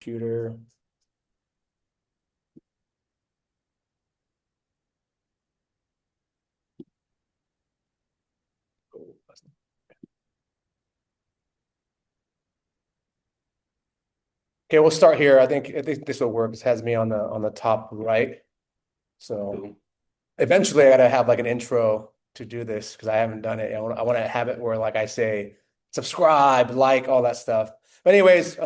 computer. Okay, we'll start here. I think this will work. This has me on the top right. So Cool. eventually I gotta have like an intro to do this because I haven't done it. I want to have it where like I say subscribe, like all that stuff. But anyways,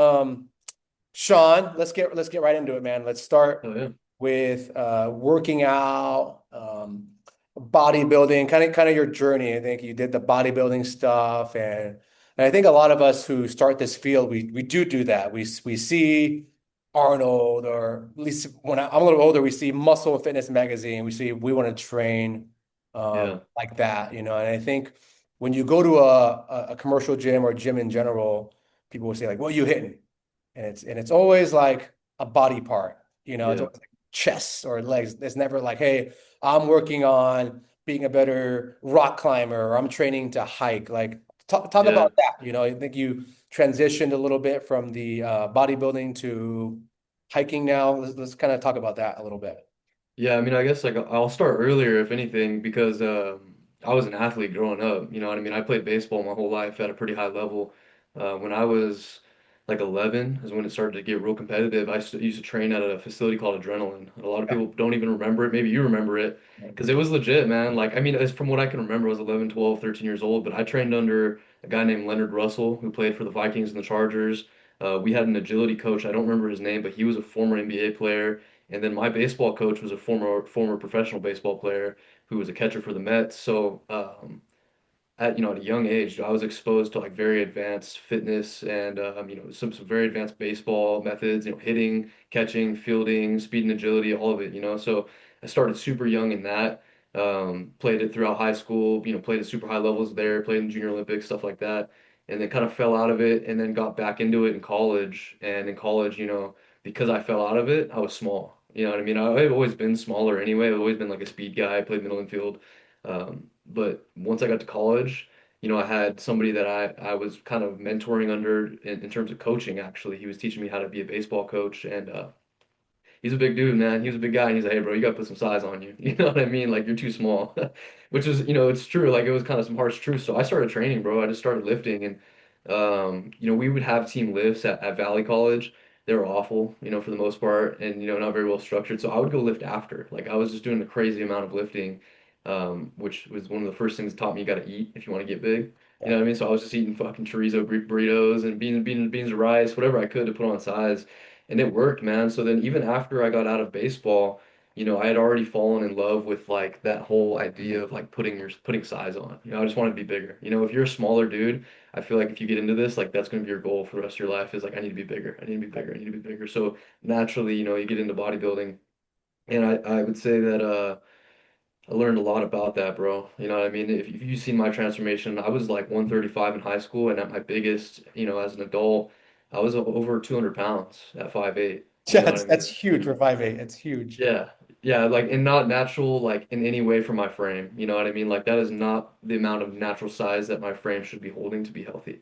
Shaun, let's get right into it, man. Let's start Oh yeah. with working out, bodybuilding, kind of your journey. I think you did the bodybuilding stuff, and I think a lot of us who start this field, we do that. We see Arnold, or at least when I'm a little older, we see Muscle and Fitness magazine. We see we want to train Yeah. like that, you know. And I think when you go to a commercial gym or gym in general, people will say like, "What are you hitting?" And it's always like a body part, you know. It's Yeah. always like chest or legs. It's never like, hey, I'm working on being a better rock climber, or I'm training to hike. Like talk Yeah. about that. You know, I think you transitioned a little bit from the bodybuilding to hiking now. Let's kind of talk about that a little bit. Yeah, I mean, I guess like I'll start earlier if anything because I was an athlete growing up. You know what I mean? I played baseball my whole life at a pretty high level. When I was like 11 is when it started to get real competitive. Used to train at a facility called Adrenaline. A lot of Yeah. people don't even remember it. Maybe you remember it because it was legit, man. Like, I mean, as from what I can remember, I was 11, 12, 13 years old, but I trained under a guy named Leonard Russell who played for the Vikings and the Chargers. We had an agility coach. I don't remember his name, but he was a former NBA player. And then my baseball coach was a former professional baseball player who was a catcher for the Mets. So at a young age, I was exposed to like very advanced fitness and some very advanced baseball methods. You know, hitting, catching, fielding, speed and agility, all of it. You know, so I started super young in that. Played it throughout high school. You know, played at super high levels there. Played in Junior Olympics, stuff like that. And then kind of fell out of it, and then got back into it in college. And in college, because I fell out of it, I was small. You know what I mean? I've always been smaller anyway. I've always been like a speed guy. I played middle infield. But once I got to college, I had somebody that I was kind of mentoring under in terms of coaching, actually. He was teaching me how to be a baseball coach, and he's a big dude, man. He was a big guy, and he's like, "Hey, bro, you gotta put some size on you." You know what I mean? Like you're too small, which is, it's true. Like it was kind of some harsh truth. So I started training, bro. I just started lifting, and we would have team lifts at Valley College. They were awful, for the most part, and not very well structured. So I would go lift after. Like I was just doing a crazy amount of lifting, which was one of the first things that taught me you got to eat if you want to get big. You Yeah. know what I mean? So I was just eating fucking chorizo burritos and beans of rice, whatever I could to put on size. And it worked, man. So then even after I got out of baseball, I had already fallen in love with like that whole idea of like putting size on. I just wanted to be bigger. If you're a smaller dude, I feel like if you get into this, like that's going to be your goal for the rest of your life is like I need to be bigger. I need to be bigger. I need to be bigger. So naturally, you get into bodybuilding. And I would say that I learned a lot about that, bro. You know what I mean? If you've seen my transformation, I was like 135 in high school, and at my biggest, as an adult, I was over 200 pounds at 5'8". Yeah, You know what I that's mean? huge for 5'8". It's huge. Yeah. Yeah, like and not natural like in any way for my frame. You know what I mean? Like that is not the amount of natural size that my frame should be holding to be healthy.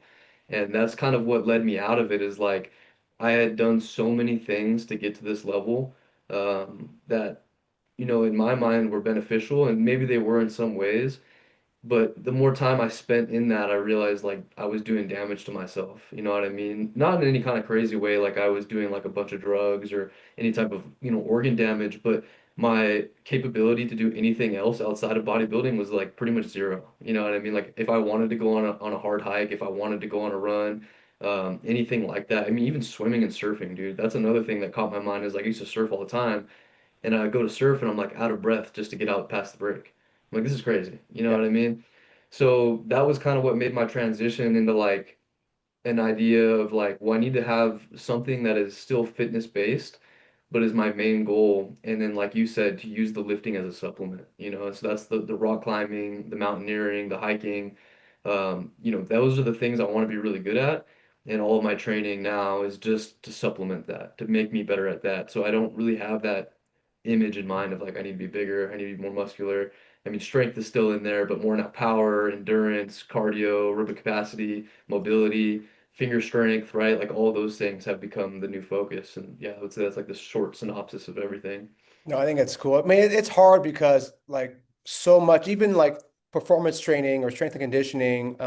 And that's kind of what led me out of it is like I had done so many things to get to this level that in my mind were beneficial and maybe they were in some ways, but the more time I spent in that, I realized like I was doing damage to myself. You know what I mean? Not in any kind of crazy way, like I was doing like a bunch of drugs or any type of, organ damage, but my capability to do anything else outside of bodybuilding was like pretty much zero. You know what I mean? Like if I wanted to go on a hard hike, if I wanted to go on a run, anything like that. I mean, even swimming and surfing, dude. That's another thing that caught my mind is like I used to surf all the time and I go to surf and I'm like out of breath just to get out past the break. I'm like, this is crazy. You know Yeah. what I mean? So that was kind of what made my transition into like an idea of like, well, I need to have something that is still fitness based, but is my main goal. And then, like you said, to use the lifting as a supplement, so that's the rock climbing, the mountaineering, the hiking. Those are the things I want to be really good at. And all of my training now is just to supplement that, to make me better at that. So I don't really have that image in mind of like I need to be bigger, I need to be more muscular. I mean, strength is still in there, but more now power, endurance, cardio, aerobic capacity, mobility, finger strength, right? Like all those things have become the new focus. And yeah, I would say that's like the short synopsis of everything. No, I think it's cool. I mean, it's hard because like so much, even like performance training or strength and conditioning,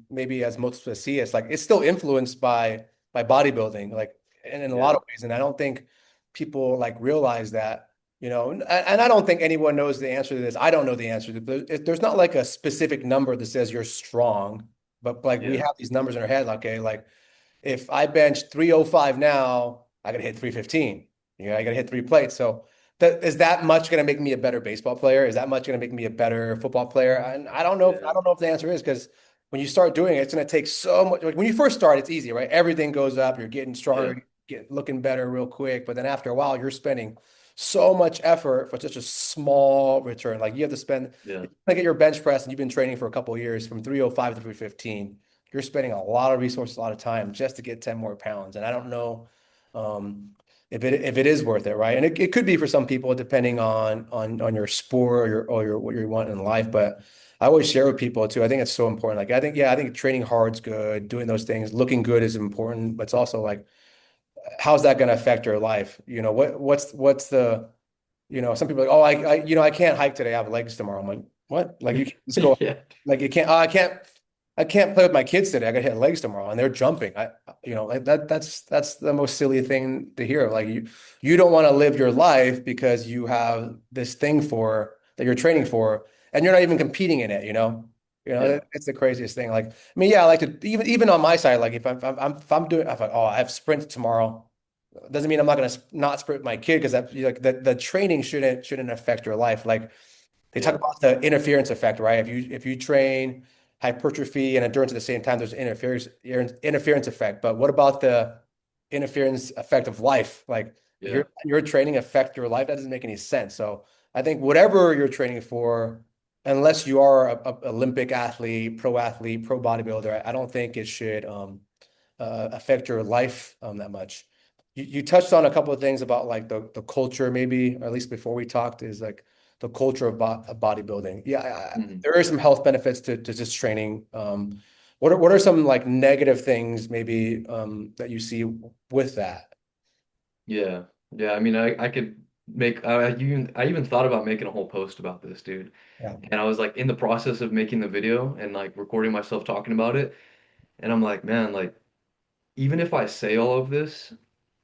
maybe as most of us see, it's like it's still influenced by bodybuilding, like and in a lot Yeah, of ways. And I don't think people like realize that, and I don't think anyone knows the answer to this. I don't know the answer to this. There's not like a specific number that says you're strong, but like we yeah, have these numbers in our head, like, okay, like if I bench 305 now, I gotta hit 315. I gotta hit three plates. So is that much gonna make me a better baseball player? Is that much gonna make me a better football player? And I don't know if I yeah, don't know if the answer is because when you start doing it, it's gonna take so much. Like when you first start, it's easy, right? Everything goes up, you're getting yeah, stronger, get looking better real quick. But then after a while, you're spending so much effort for such a small return. Like you have to spend yeah, like at your bench press and you've been training for a couple of years from 305 to 315, you're spending a lot of resources, a lot of time just to get 10 more pounds. And I don't know um, if it is worth it, right? And it could be for some people depending on your sport or your what you want in life. But I always share with people too. I think it's so important. Like I think training hard's good, doing those things, looking good is important, but it's also like how's that going to affect your life? What's the some people are like, oh, I can't hike today. I have legs tomorrow. I'm like, what? Like you can't just go, yeah, like you can't, oh, I can't play with my kids today. I got to hit legs tomorrow, and they're jumping. Like that's the most silly thing to hear. Like you don't want to live your life because you have this thing for that you're training for, and you're not even competing in it. yeah, It's the craziest thing. Like, I mean, yeah, I like to even on my side, like if I'm doing, I'm like, oh, I have sprints tomorrow. Doesn't mean I'm not going to not sprint my kid because that like the training shouldn't affect your life. Like they talk yeah, about the interference effect, right? If you train hypertrophy and endurance at the same time, there's an interference effect. But what about the interference effect of life? Like yeah, your training affect your life? That doesn't make any sense. So I think whatever you're training for, unless you are a Olympic athlete, pro bodybuilder, I don't think it should affect your life that much. You touched on a couple of things about like the culture, maybe, or at least before we talked, is like the culture of bodybuilding. Yeah, mhm. there are some health benefits to just training. What are some like negative things maybe that you see with that? Yeah, yeah. I mean, I could make. I even thought about making a whole post about this, dude. Yeah, And I was like in the process of making the video and like recording myself talking about it. And I'm like, man, like even if I say all of this,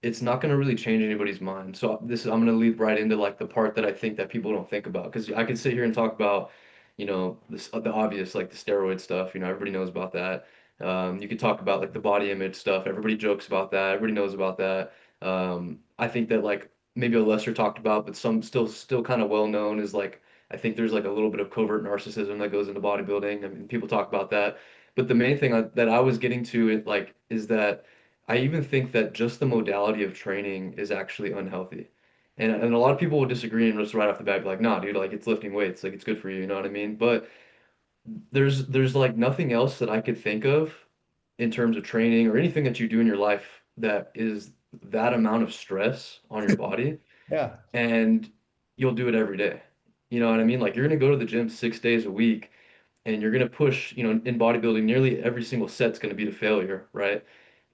it's not going to really change anybody's mind. So I'm going to lead right into like the part that I think that people don't think about because I could sit here and talk about, this the obvious like the steroid stuff. Everybody knows about that. You could talk about like the body image stuff. Everybody jokes about that. Everybody knows about that. I think that like maybe a lesser talked about, but some still kind of well known is like I think there's like a little bit of covert narcissism that goes into bodybuilding. I mean, people talk about that. But the main thing that I was getting to it like is that I even think that just the modality of training is actually unhealthy. And a lot of people will disagree and just right off the bat be like, nah, dude, like it's lifting weights, like it's good for you, you know what I mean? But there's like nothing else that I could think of in terms of training or anything that you do in your life that is that amount of stress on your body yeah, and you'll do it every day. You know what I mean? Like you're gonna go to the gym 6 days a week and you're gonna push, in bodybuilding, nearly every single set's gonna be to failure, right?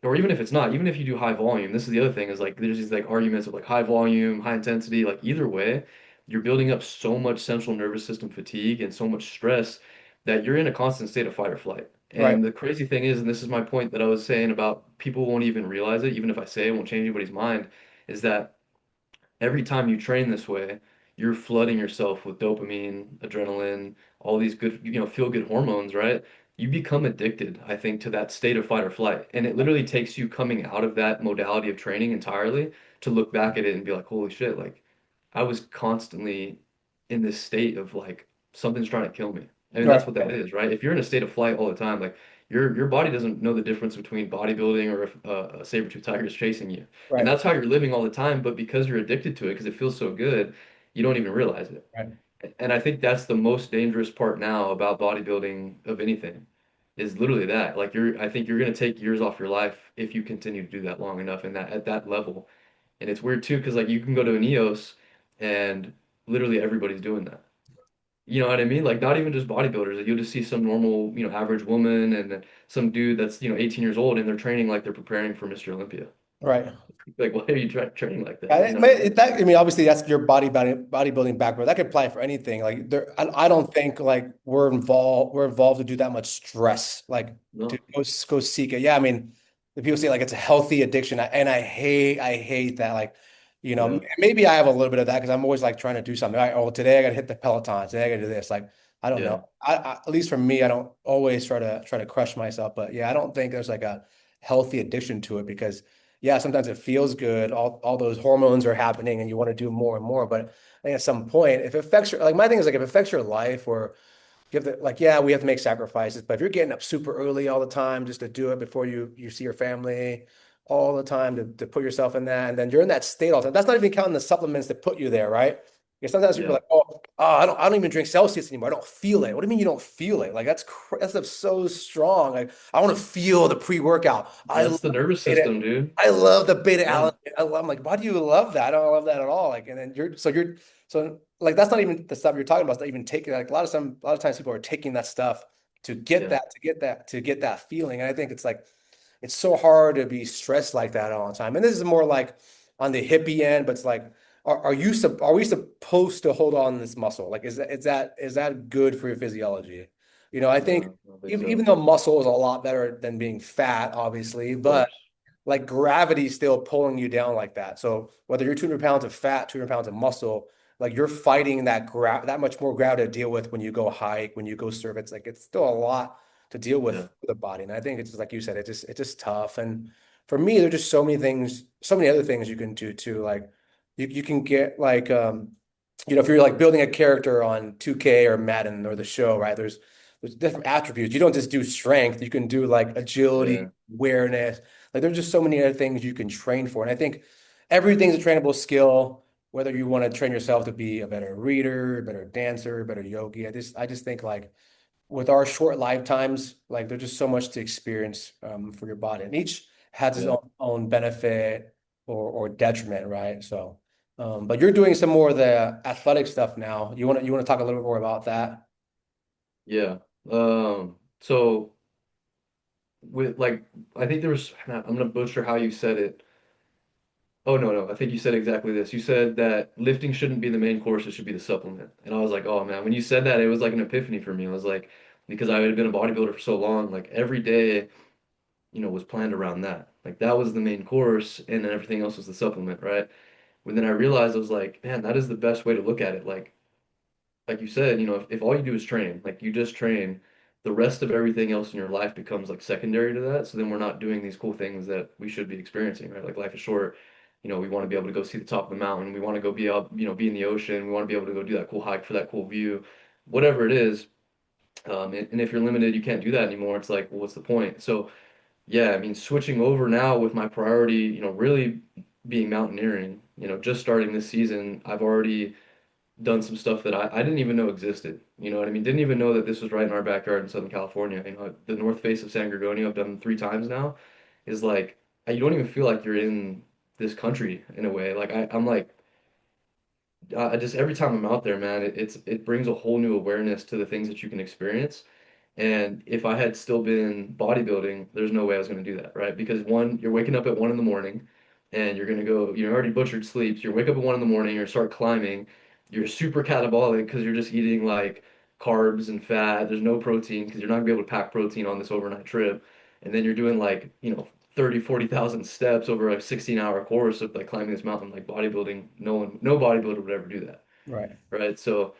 Or even if it's not, even if you do high volume, this is the other thing is like there's these like arguments of like high volume, high intensity, like either way, you're building up so much central nervous system fatigue and so much stress that you're in a constant state of fight or flight. right, And the crazy thing is, and this is my point that I was saying about people won't even realize it, even if I say it won't change anybody's mind, is that every time you train this way, you're flooding yourself with dopamine, adrenaline, all these good, feel good hormones, right? You become addicted, I think, to that state of fight or flight. And it literally takes you coming out of that modality of training entirely to look back at it and be like, holy shit, like I was constantly in this state of like something's trying to kill me. I mean, right, that's what that is, right? If you're in a state of flight all the time, like your body doesn't know the difference between bodybuilding or if a saber-tooth tiger is chasing you. And right, that's how you're living all the time, but because you're addicted to it, because it feels so good, you don't even realize it. right. And I think that's the most dangerous part now about bodybuilding of anything, is literally that. Like I think you're gonna take years off your life if you continue to do that long enough and that at that level. And it's weird too, because like you can go to an EOS and literally everybody's doing that. You know what I mean? Like not even just bodybuilders. Like, you'll just see some normal, average woman and then some dude that's, 18 years old and they're training like they're preparing for Mr. Olympia. Right. Like, why are you training like that? Yeah, You know what I mean? I mean, obviously, that's your bodybuilding background. That could apply for anything. Like, I don't think like we're involved to do that much stress, like to No. go seek it. Yeah, I mean, the people say like it's a healthy addiction, and I hate that. Like, Yeah. maybe I have a little bit of that because I'm always like trying to do something. Oh, today I got to hit the Peloton. Today I got to do this. Like, I don't know. Yeah. At least for me, I don't always try to crush myself. But yeah, I don't think there's like a healthy addiction to it because yeah, sometimes it feels good. All those hormones are happening and you want to do more and more. But I think at some point, if it affects your, like my thing is like if it affects your life or you have to like, yeah, we have to make sacrifices. But if you're getting up super early all the time just to do it before you see your family all the time to put yourself in that, and then you're in that state all the time. That's not even counting the supplements that put you there, right? Because sometimes people are Yeah. like, I don't even drink Celsius anymore. I don't feel it. What do you mean you don't feel it? Like that stuff's so strong. Like I want to feel the pre-workout. That's the nervous Beta, system, dude. I love the beta Yeah. alanine. I'm like, why do you love that? I don't love that at all. Like, and then so like that's not even the stuff you're talking about. It's not even taking like a lot of times people are taking that stuff Yeah. to get that feeling. And I think it's like it's so hard to be stressed like that all the time. And this is more like on the hippie end, but it's like, are we supposed to hold on to this muscle? Like, is that good for your physiology? I think No, I don't think even so. though muscle is a lot better than being fat, obviously, Of but course. like gravity's still pulling you down like that. So whether you're 200 pounds of fat, 200 pounds of muscle, like you're fighting that much more gravity to deal with when you go hike, when you go surf. It's like it's still a lot to deal with Yeah. for the body. And I think it's just like you said, it's just tough. And for me, there's just so many things, so many other things you can do too. Like you can get like if you're like building a character on 2K or Madden or the show, right? There's different attributes. You don't just do strength, you can do like agility, Yeah. awareness. Like there's just so many other things you can train for. And I think everything's a trainable skill, whether you want to train yourself to be a better reader, a better dancer, a better yogi. I just think like with our short lifetimes, like there's just so much to experience for your body. And each has its Yeah. own benefit or detriment, right? So but you're doing some more of the athletic stuff now. You want to talk a little bit more about that? Yeah. So with like I think there was I'm gonna butcher how you said it. Oh no, no, I think you said exactly this. You said that lifting shouldn't be the main course, it should be the supplement. And I was like, oh man, when you said that, it was like an epiphany for me. I was like, because I had been a bodybuilder for so long, like every day, was planned around that. Like that was the main course, and then everything else was the supplement, right? When then I realized I was like, man, that is the best way to look at it. Like you said, if all you do is train, like you just train, the rest of everything else in your life becomes like secondary to that. So then we're not doing these cool things that we should be experiencing, right? Like life is short. We want to be able to go see the top of the mountain. We want to go be up, be in the ocean. We want to be able to go do that cool hike for that cool view, whatever it is. And if you're limited, you can't do that anymore. It's like, well, what's the point? So yeah, I mean, switching over now with my priority, really being mountaineering, just starting this season, I've already done some stuff that I didn't even know existed. You know what I mean? Didn't even know that this was right in our backyard in Southern California. The north face of San Gorgonio, I've done 3 times now, is like you don't even feel like you're in this country in a way. Like I'm like I just every time I'm out there, man, it brings a whole new awareness to the things that you can experience. And if I had still been bodybuilding, there's no way I was going to do that, right? Because one, you're waking up at 1 in the morning and you're going to go, already butchered sleeps. You wake up at 1 in the morning, you start climbing. You're super catabolic because you're just eating like carbs and fat. There's no protein because you're not going to be able to pack protein on this overnight trip. And then you're doing like, 30, 40,000 steps over a 16-hour course of like climbing this mountain, like bodybuilding. No bodybuilder would ever do that, Right. right? So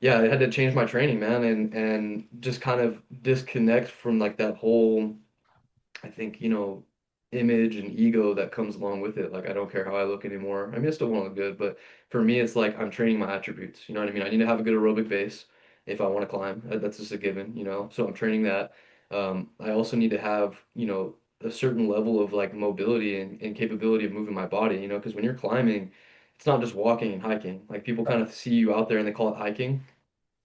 yeah, I had to change my training, man, and just kind of disconnect from like that whole, I think, image and ego that comes along with it. Like I don't care how I look anymore. I mean, I still want to look good, but for me, it's like I'm training my attributes. You know what I mean? I need to have a good aerobic base if I want to climb. That's just a given. So I'm training that. I also need to have, a certain level of like mobility and capability of moving my body, because when you're climbing, it's not just walking and hiking. Like people kind of see you out there and they call it hiking,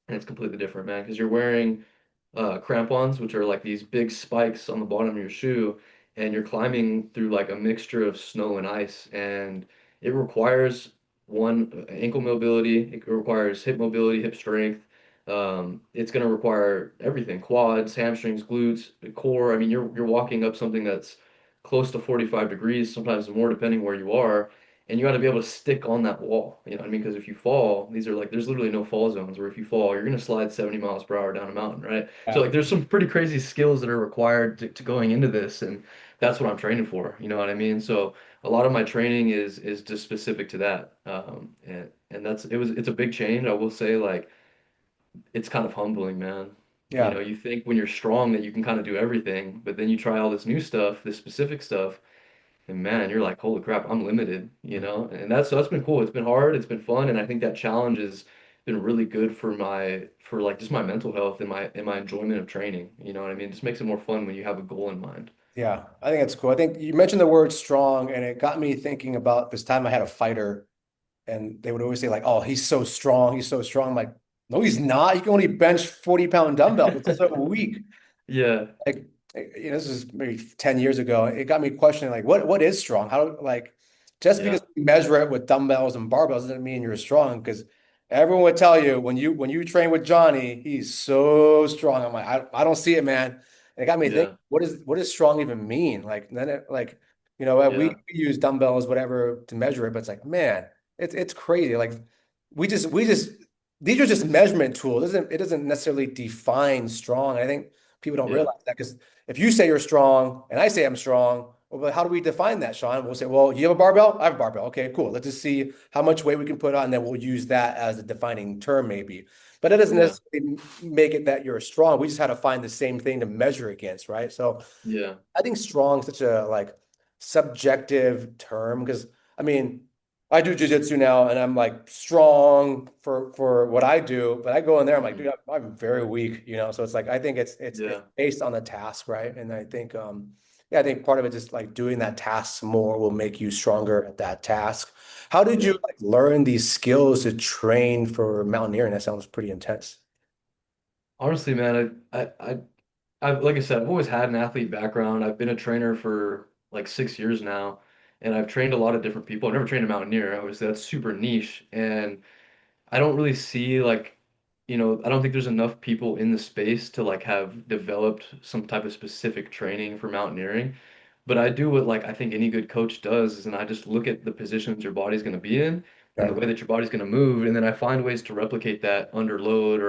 and it's completely different, man, because you're wearing crampons, which are like these big spikes on the bottom of your shoe, and you're climbing through like a mixture of snow and ice, and it requires one ankle mobility, it requires hip mobility, hip strength, It's going to require everything, quads, hamstrings, glutes, core. I mean, you're walking up something that's close to 45 degrees, sometimes more depending where you are, and you got to be able to stick on that wall. You know what I mean? Because if you fall, these are like there's literally no fall zones where if you fall, you're going to slide 70 miles per hour down a mountain, right? So Yeah. like there's some pretty crazy skills that are required to going into this, and that's what I'm training for. You know what I mean? So a lot of my training is just specific to that. And it's a big change. I will say like it's kind of humbling, man. You know, Yeah. you think when you're strong that you can kind of do everything, but then you try all this new stuff, this specific stuff, and man, you're like, holy crap, I'm limited, you know? And that's been cool. It's been hard, it's been fun, and I think that challenge has been really good for like just my mental health and my enjoyment of training. You know what I mean? It just makes it more fun when you have a goal in mind. Yeah. I think it's cool. I think you mentioned the word strong, and it got me thinking about this time I had a fighter, and they would always say, like, oh, he's so strong. He's so strong. I'm like, no, he's not. He can only bench 40-pound dumbbells. It's so weak. Yeah, Like, this is maybe 10 years ago. It got me questioning, like, what is strong? How, like, just because yeah, you measure it with dumbbells and barbells doesn't mean you're strong. Because everyone would tell you when you train with Johnny, he's so strong. I'm like, I don't see it, man. And it got me thinking, yeah, what does strong even mean? Like, then it, like, we yeah, use dumbbells, whatever, to measure it, but it's like, man, it's crazy. Like, we just these are just measurement tools. It doesn't necessarily define strong. I think people don't yeah, realize that because if you say you're strong and I say I'm strong, well, but how do we define that, Sean? We'll say, well, you have a barbell? I have a barbell. Okay, cool. Let's just see how much weight we can put on, and then we'll use that as a defining term, maybe. But it doesn't yeah, necessarily make it that you're strong. We just had to find the same thing to measure against, right? So yeah, I think strong is such a like subjective term because I mean I do jujitsu now and I'm like strong for what I do, but I go in there I'm like, mhm, dude, I'm very weak, So it's like I think it's yeah, based on the task, right? And I think yeah, I think part of it just like doing that task more will make you stronger at that task. How did you yeah. like learn these skills to train for mountaineering? That sounds pretty intense. Honestly, man, I've like I said, I've always had an athlete background. I've been a trainer for like 6 years now, and I've trained a lot of different people. I've never trained a mountaineer. Obviously, that's super niche, and I don't really see like, I don't think there's enough people in the space to like have developed some type of specific training for mountaineering. But I do what like I think any good coach does is, and I just look at the positions your body's going to be in and the Okay. way that your body's going to move, and then I find ways to replicate that under load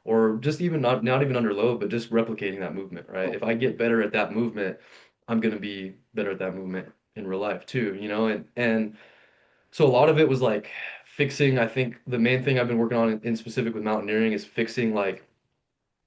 or just even not even under load, but just replicating that movement, right? If I get better at that movement, I'm going to be better at that movement in real life too, and so a lot of it was like fixing. I think the main thing I've been working on in specific with mountaineering is fixing like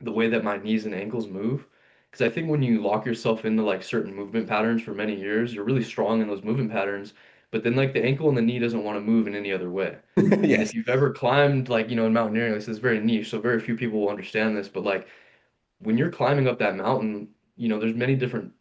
the way that my knees and ankles move. Because I think when you lock yourself into like certain movement patterns for many years, you're really strong in those movement patterns. But then like the ankle and the knee doesn't want to move in any other way. And if Yes. you've ever climbed like, in mountaineering, this is very niche, so very few people will understand this, but like when you're climbing up that mountain, there's many different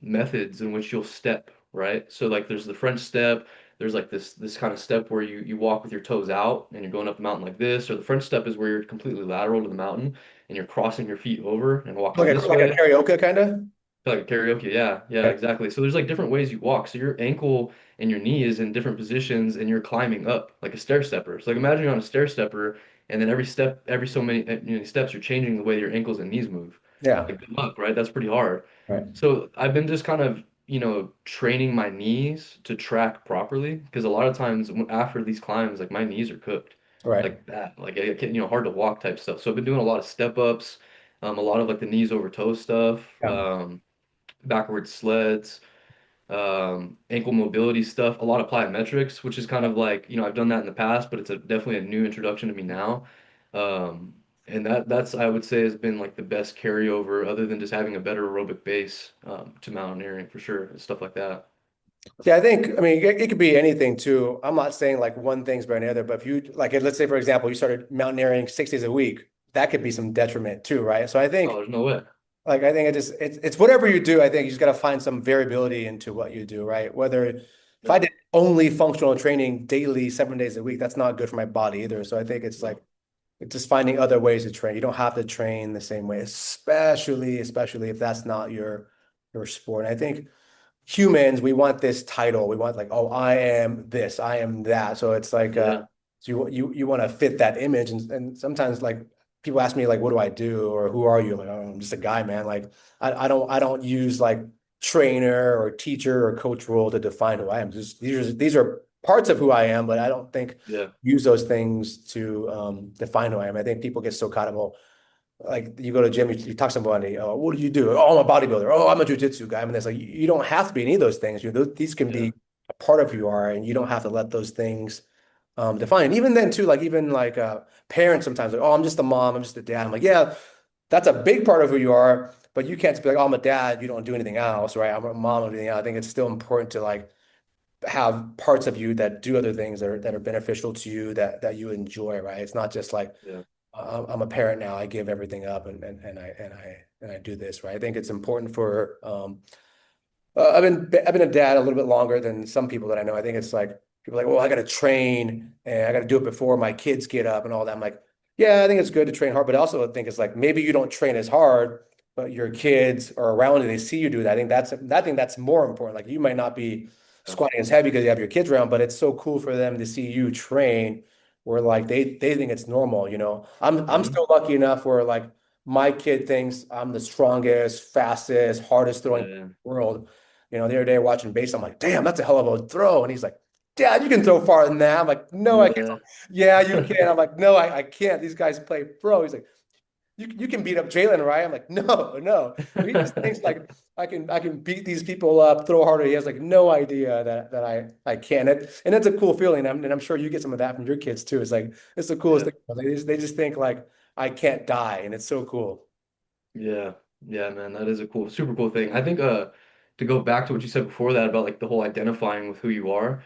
methods in which you'll step, right? So like there's the French step, there's like this kind of step where you walk with your toes out and you're going up the mountain like this, or the French step is where you're completely lateral to the mountain and you're crossing your feet over and walking this Like a way. karaoke kind of? Like a karaoke, yeah, yeah, Okay. exactly. So there's like different ways you walk. So your ankle and your knee is in different positions, and you're climbing up like a stair stepper. So like imagine you're on a stair stepper, and then every step, every so many steps, you're changing the way your ankles and knees move. Yeah. Like good luck, right? That's pretty hard. Right. So I've been just kind of training my knees to track properly because a lot of times after these climbs, like my knees are cooked, Right. like that, like I get hard to walk type stuff. So I've been doing a lot of step ups, a lot of like the knees over toes stuff. Yeah. Backward sleds, ankle mobility stuff, a lot of plyometrics, which is kind of like, I've done that in the past, but it's definitely a new introduction to me now. And that's I would say has been like the best carryover other than just having a better aerobic base to mountaineering for sure, and stuff like that. Yeah, I think, I mean, it could be anything too. I'm not saying like one thing's better than the other, but if you, like, let's say, for example, you started mountaineering 6 days a week, that could be some detriment too, right? So I Oh, think, there's no way. like, I think it's whatever you do, I think you just got to find some variability into what you do, right? Whether if I Yeah, did only functional training daily, 7 days a week, that's not good for my body either. So I think it's like, no. it's just finding other ways to train. You don't have to train the same way, especially if that's not your sport. And I think humans, we want this title. We want like, oh, I am this, I am that. So it's like Yeah. So you want to fit that image, and sometimes like people ask me like, what do I do or who are you? I'm like, oh, I'm just a guy, man. Like I don't use like trainer or teacher or coach role to define who I am. Just these are parts of who I am, but I don't think Yeah. use those things to define who I am. I think people get so caught up. Well, like you go to the gym, you talk to somebody, oh, what do you do? Oh, I'm a bodybuilder. Oh, I'm a jujitsu guy. I mean, it's like you don't have to be any of those things. These can Yeah. be a part of who you are, and you don't have to let those things define. And even then, too, like even like parents sometimes like, oh, I'm just a mom, I'm just a dad. I'm like, yeah, that's a big part of who you are, but you can't just be like, oh, I'm a dad, you don't do anything else, right? I'm a mom, anything else. I think it's still important to like have parts of you that do other things that are beneficial to you that you enjoy, right? It's not just like Yeah. I'm a parent now. I give everything up and I do this, right? I think it's important for I've been a dad a little bit longer than some people that I know. I think it's like people are like, well, I got to train and I got to do it before my kids get up and all that. I'm like, yeah, I think it's good to train hard, but I also think it's like maybe you don't train as hard, but your kids are around and they see you do that. I think that's more important. Like you might not be Yeah. squatting as heavy because you have your kids around, but it's so cool for them to see you train where like they think it's normal, you know. I'm Hmm. still lucky enough where like my kid thinks I'm the strongest, fastest, hardest throwing in Yeah. the world. You know, the other day watching base, I'm like, damn, that's a hell of a throw. And he's like, Dad, you can throw farther than that. I'm like, no, I can't. Yeah. Yeah, you can. I'm like, no, I can't. These guys play pro. He's like, you can beat up Jalen, right? I'm like, no, no. He just thinks like I can beat these people up, throw harder. He has like no idea that I can. And it's a cool feeling. And I'm sure you get some of that from your kids too. It's like it's the coolest Yeah. thing. They just think like I can't die, and it's so cool. Yeah. Yeah, man, that is a cool, super cool thing. I think to go back to what you said before that about like the whole identifying with who you are,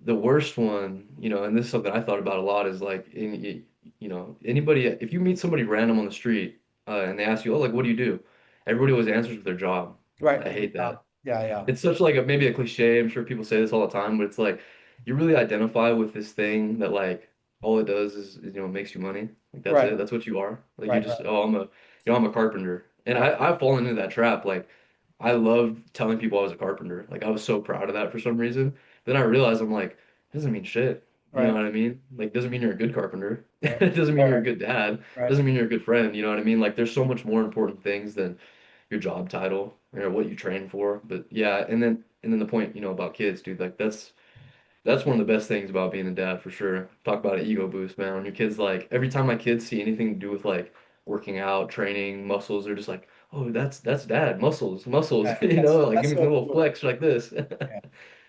the worst one, and this is something I thought about a lot is like anybody if you meet somebody random on the street and they ask you, "Oh, like what do you do?" Everybody always answers with their job. Right. I hate that. Yeah, yeah. It's such like maybe a cliche. I'm sure people say this all the time, but it's like you really identify with this thing that like all it does is makes you money. Like that's Right. it. That's what you are. Like you Right. just Right. I'm a carpenter. And Right. I've fallen into that trap. Like I love telling people I was a carpenter. Like I was so proud of that for some reason. Then I realized I'm like, it doesn't mean shit. You know Right. what I mean? Like doesn't mean you're a good carpenter. Right. It doesn't mean you're a Right. good dad. Right. Doesn't mean you're a good friend. You know what I mean? Like there's so much more important things than your job title or what you train for. But yeah, and then the point, about kids, dude, like that's one of the best things about being a dad for sure. Talk about an ego boost, man. When your kids like every time my kids see anything to do with like working out, training, muscles, they're just like, "Oh, that's dad, muscles, muscles." Yeah. Like That's give me a so little cool. flex like this. Yeah.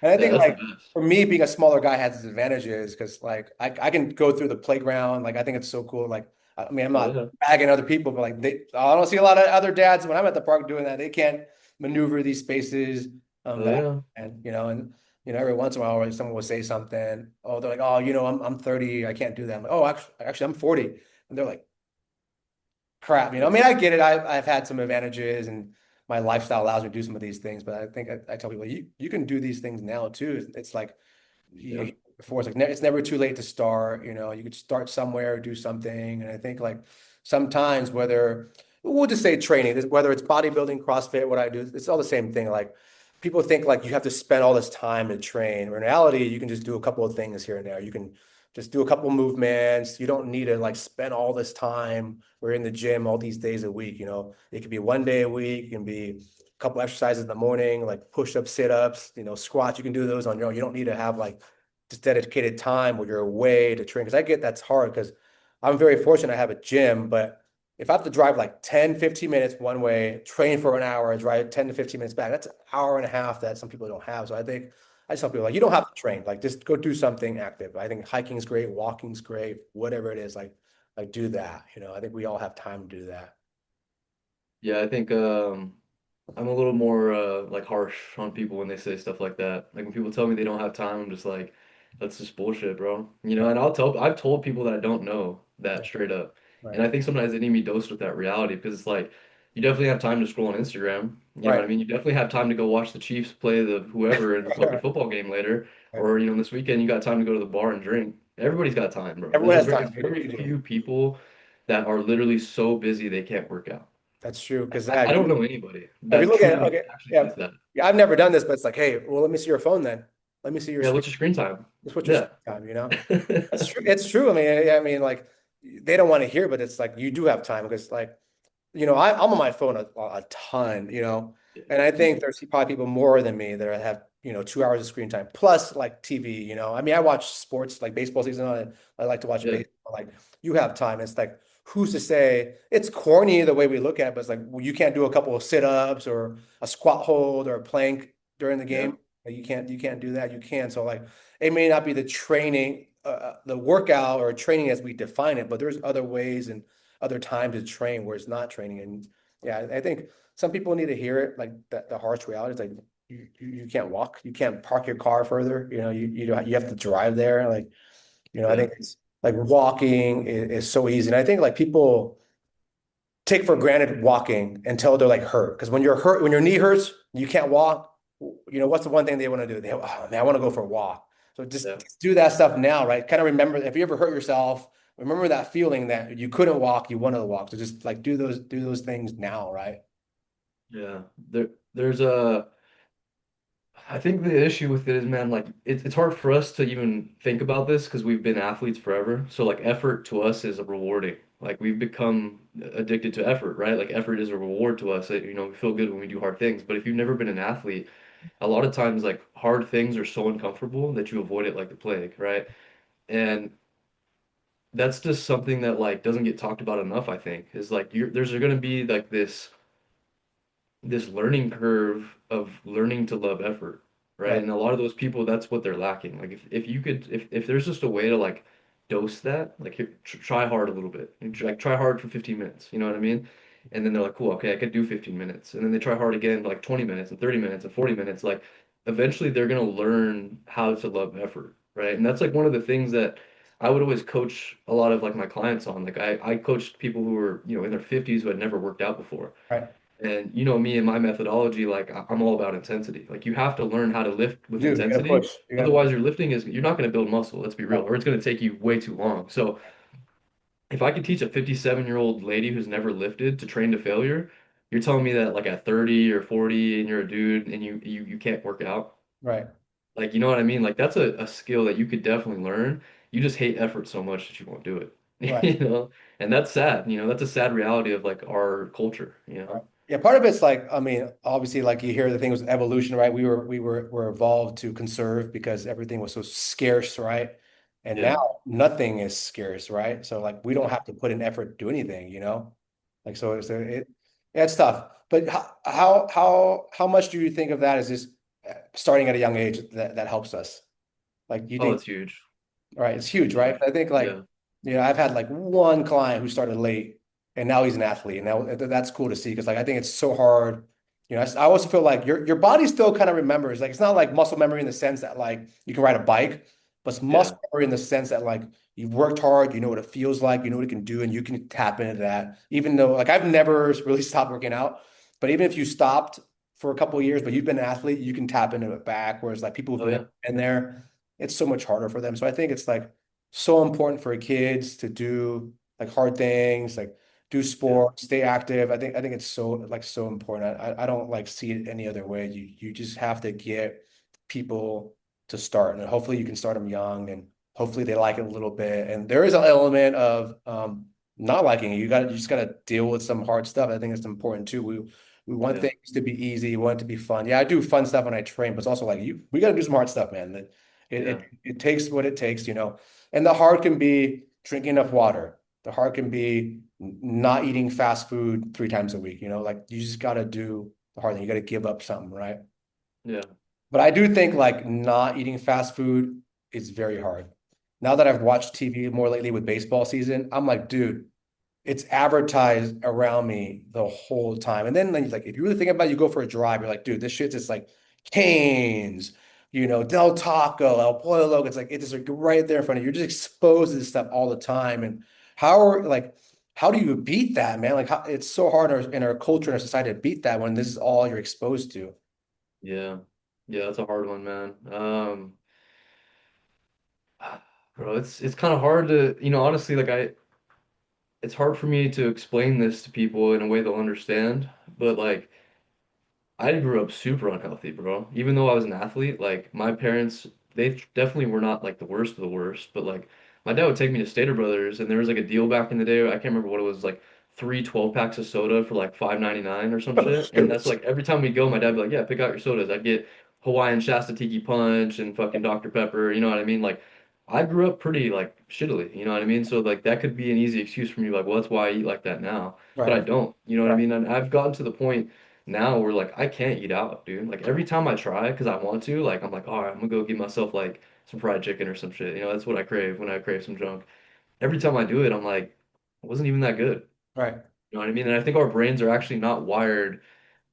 And I Yeah, think that's the like best. for me, being a smaller guy has its advantages because like I can go through the playground. Like I think it's so cool. Like I mean, I'm Oh not yeah. bagging other people, but like I don't see a lot of other dads when I'm at the park doing that. They can't maneuver these spaces Oh that I yeah. can, and every once in a while, someone will say something. Oh, they're like, oh, I'm 30, I can't do that. I'm like, oh, actually, I'm 40, and they're like, crap. I mean, That's I get it. I've had some advantages and my lifestyle allows me to do some of these things, but I think I tell people you can do these things now too. It's like yeah. before it's like it's never too late to start. You could start somewhere, do something. And I think like sometimes whether we'll just say training, whether it's bodybuilding, CrossFit, what I do, it's all the same thing. Like people think like you have to spend all this time to train. In reality, you can just do a couple of things here and there. You can just do a couple of movements. You don't need to like spend all this time. We're in the gym all these days a week. It could be one day a week. It can be a couple exercises in the morning, like push-ups, sit-ups, squats. You can do those on your own. You don't need to have like just dedicated time where you're away to train. Because I get that's hard because I'm very fortunate I have a gym, but if I have to drive like 10, 15 minutes one way, train for an hour, and drive 10 to 15 minutes back, that's an hour and a half that some people don't have. So I think I just tell people like you don't have to train, like just go do something active. I think hiking's great, walking's great, whatever it is, like do that. I think we all have time to do that. Yeah, I think I'm a little more like harsh on people when they say stuff like that. Like when people tell me they don't have time, I'm just like, that's just bullshit, bro. Right, And I've told people that I don't know that straight up. right, And I think sometimes they need me dosed with that reality because it's like you definitely have time to scroll on Instagram. You know what right, I mean? You definitely have time to go watch the Chiefs play the whoever in the fucking right, football game later. right. Or, this weekend you got time to go to the bar and drink. Everybody's got time, bro. Everyone has It's time. very You do. few people that are literally so busy they can't work out. That's true. Because I don't know anybody if you that look at truly okay, actually yeah, does that. yeah, I've never done this, but it's like, hey, well, let me see your phone then. Let me see your Yeah, screen. what's your screen time? Just what's your Yeah. screen time, you know? It's true. It's true. I mean, I mean, like they don't want to hear, but it's like you do have time because like I'm on my phone a ton, Yeah. and I think Mhm. there's probably people more than me that have, 2 hours of screen time plus like TV. I mean, I watch sports like baseball season. I like to watch Yeah. baseball. Like you have time. It's like who's to say it's corny the way we look at it, but it's like well, you can't do a couple of sit-ups or a squat hold or a plank during the Yeah. game. Like, you can't do that. You can. So like it may not be the training, the workout or training as we define it, but there's other ways and other times to train where it's not training. And yeah, I think some people need to hear it, like the harsh reality. It's like you can't walk, you can't park your car further. You have to drive there. Like, I Yeah. think it's like walking is so easy. And I think like people take for granted walking until they're like hurt. Because when you're hurt, when your knee hurts, you can't walk. What's the one thing they want to do? Oh man, I want to go for a walk. So Yeah. just do that stuff now, right? Kind of remember if you ever hurt yourself, remember that feeling that you couldn't walk, you wanted to walk. So just like do those things now, right? Yeah. There's a I think the issue with it is, man, like it's hard for us to even think about this because we've been athletes forever. So like effort to us is a rewarding. Like we've become addicted to effort, right? Like effort is a reward to us. We feel good when we do hard things. But if you've never been an athlete, a lot of times like hard things are so uncomfortable that you avoid it like the plague, right? And that's just something that like doesn't get talked about enough, I think, is like there's going to be like this learning curve of learning to love effort, right? Right. And a lot of those people, that's what they're lacking. Like if you could if there's just a way to like dose that, like here, try hard a little bit. And like try hard for 15 minutes, you know what I mean? And then they're like, cool, okay, I could do 15 minutes. And then they try hard again for like 20 minutes and 30 minutes and 40 minutes. Like eventually they're gonna learn how to love effort, right? And that's like one of the things that I would always coach a lot of like my clients on. Like I coached people who were, in their 50s who had never worked out before. Right. And you know me and my methodology, like I'm all about intensity. Like you have to learn how to lift with You gotta intensity. push. You gotta push. Otherwise, you're not going to build muscle, let's be real, Right. or it's going to take you way too long. So if I could teach a 57-year-old lady who's never lifted to train to failure, you're telling me that like at 30 or 40 and you're a dude and you can't work out? Right. Like, you know what I mean? Like that's a skill that you could definitely learn. You just hate effort so much that you won't do it. Right. You know? And that's sad, that's a sad reality of like our culture, Right. Yeah, part of it's like, I mean, obviously, like you hear the thing was evolution, right? We were evolved to conserve because everything was so scarce, right? And Yeah. now nothing is scarce, right? So like we don't Yeah. have to put in effort to do anything. Like yeah, it's tough. But how much do you think of that as just starting at a young age that helps us? Like you Oh, think it's huge. right? It's huge, right? Huge. I think like, Yeah. I've had like one client who started late and now he's an athlete. And that's cool to see because like I think it's so hard. I also feel like your body still kind of remembers. Like it's not like muscle memory in the sense that like you can ride a bike, but it's Yeah. muscle memory in the sense that like you've worked hard, you know what it feels like, you know what it can do, and you can tap into that. Even though like I've never really stopped working out, but even if you stopped for a couple of years, but you've been an athlete, you can tap into it back. Whereas like people who've Oh never yeah. been there, it's so much harder for them. So I think it's like so important for kids to do like hard things, like do Yeah. sports, stay active. I think it's so important. I don't like see it any other way. You just have to get people to start, and hopefully you can start them young, and hopefully they like it a little bit. And there is an element of not liking it. You just got to deal with some hard stuff. I think it's important too. We want Yeah. things to be easy. We want it to be fun. Yeah, I do fun stuff when I train, but it's also like we got to do some hard stuff, man. That it, Yeah. it it takes what it takes. And the hard can be drinking enough water. The hard can be not eating fast food 3 times a week. Like you just got to do the hard thing. You got to give up something, right? Yeah. But I do think like not eating fast food is very hard. Now that I've watched TV more lately with baseball season, I'm like, dude, it's advertised around me the whole time. And then like if you really think about it, you go for a drive, you're like, dude, this shit's just like Canes, Del Taco, El Pollo Loco. It's like it's just like right there in front of you. You're just exposed to this stuff all the time. And how do you beat that, man? Like it's so hard in our culture and our society to beat that when this is all you're exposed to. Yeah. Yeah, that's a hard one, man. Bro, it's kind of hard to, honestly, like it's hard for me to explain this to people in a way they'll understand, but like I grew up super unhealthy, bro. Even though I was an athlete, like my parents, they definitely were not like the worst of the worst, but like my dad would take me to Stater Brothers and there was like a deal back in the day. I can't remember what it was, like three 12 packs of soda for like 5.99 or some Oh, shit. And that's shoot. like every time we go, my dad would be like, "Yeah, pick out your sodas." I'd get Hawaiian Shasta Tiki Punch and fucking Dr. Pepper, you know what I mean? Like I grew up pretty like shittily, you know what I mean? So like that could be an easy excuse for me, like, well, that's why I eat like that now. But I Right. don't, you know what I Right. mean? And I've gotten to the point now we're like I can't eat out, dude. Like every time I try because I want to, like I'm like, all right, I'm gonna go get myself like some fried chicken or some shit. You know, that's what I crave when I crave some junk. Every time I do it, I'm like, it wasn't even that good. Right. You know what I mean? And I think our brains are actually not wired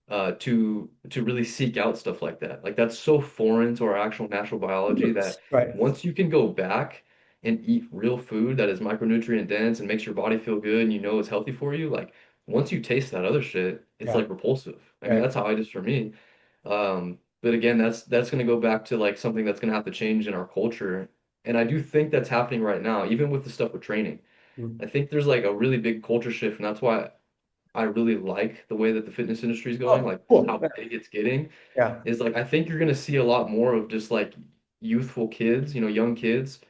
to really seek out stuff like that. Like that's so foreign to our actual natural biology that Right. once you can go back and eat real food that is micronutrient dense and makes your body feel good and you know it's healthy for you, like once you taste that other shit, it's Yeah. like repulsive. I mean, Right. that's how it is for me. But again, that's going to go back to like something that's going to have to change in our culture. And I do think that's happening right now, even with the stuff with training. Mm. I think there's like a really big culture shift, and that's why I really like the way that the fitness industry is going, Oh, like cool. how big it's getting. Yeah. Is like I think you're gonna see a lot more of just like youthful kids, you know, young kids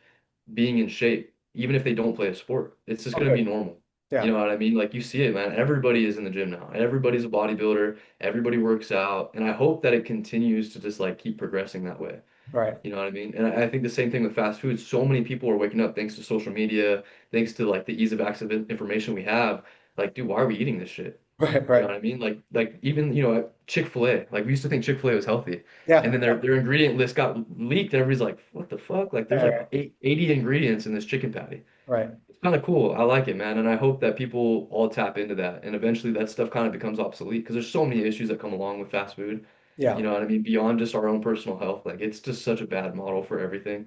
being in shape, even if they don't play a sport. It's just Oh, gonna be good. normal. You Yeah. know what I mean? Like you see it, man. Everybody is in the gym now. Everybody's a bodybuilder. Everybody works out, and I hope that it continues to just like keep progressing that way. Right. You know what I mean? And I think the same thing with fast food. So many people are waking up thanks to social media, thanks to like the ease of access of information we have. Like, dude, why are we eating this shit? Right. You know Right. what I mean? Like even, you know, Chick-fil-A. Like we used to think Chick-fil-A was healthy. And Yeah. then their ingredient list got leaked and everybody's like, what the fuck? Like there's like Yeah. 80 ingredients in this chicken patty. Right. It's kind of cool. I like it, man. And I hope that people all tap into that. And eventually that stuff kind of becomes obsolete because there's so many issues that come along with fast food. You Yeah. know what I mean? Beyond just our own personal health. Like it's just such a bad model for everything.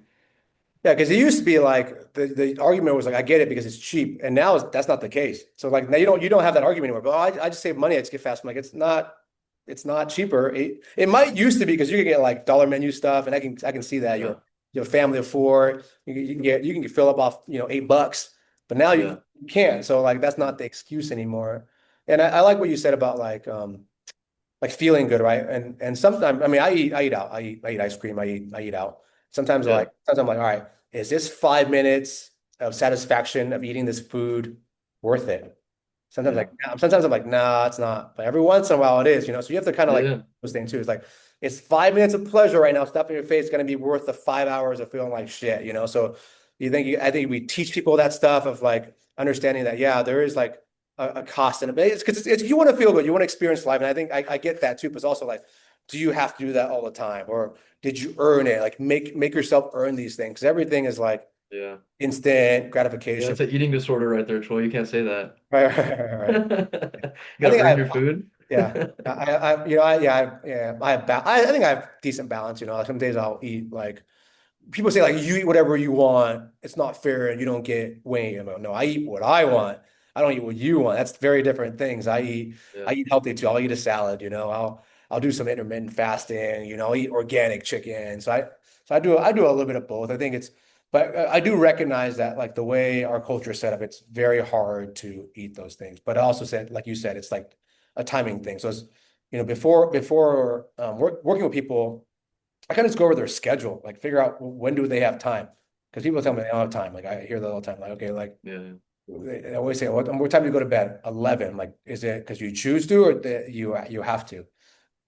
Yeah, because it used to be like the argument was like, I get it because it's cheap, and now that's not the case. So like now you don't have that argument anymore. But I just save money, I just get fast. I'm like, it's not cheaper. It might used to be because you can get like dollar menu stuff, and I can see that Yeah. you're a family of four. You can fill up off $8, but now you Yeah. can't. So like that's not the excuse anymore. And I like what you said about like feeling good, right? And sometimes, I mean, I eat out. I eat ice cream. I eat out. Yeah. Sometimes I'm like, all right, is this 5 minutes of satisfaction of eating this food worth it? Yeah. Sometimes I'm like, nah, it's not. But every once in a while it is, So you have to kind of like Yeah. those things too. It's like it's 5 minutes of pleasure right now. Stuff in your face is gonna be worth the 5 hours of feeling like shit. So I think we teach people that stuff of like understanding that, yeah, there is like a cost in it. But it's because you want to feel good, you want to experience life. And I think I get that too, but it's also like, do you have to do that all the time? Or did you earn it? Like make yourself earn these things. 'Cause everything is like Yeah. instant Yeah. gratification. It's an eating disorder right there, Troy. You can't say that. Right, right, right, right. You I gotta think earn your food. yeah, I have, I think I have decent balance. Like some days I'll eat like people say like you eat whatever you want. It's not fair and you don't get weight. I'm like, no, I eat what I want. I don't eat what you want. That's very different things. I Yeah. eat healthy too. I'll eat a salad, I'll do some intermittent fasting, I'll eat organic chicken. So I do a little bit of both. But I do recognize that like the way our culture is set up, it's very hard to eat those things. But I also said, like you said, it's like a timing thing. So it's, before working with people, I kind of just go over their schedule, like figure out when do they have time. Because people tell me they don't have time. Like I hear that all the time. Like, okay, like Yeah. they always say, what time do you go to bed? 11. Like, is it because you choose to or that you have to?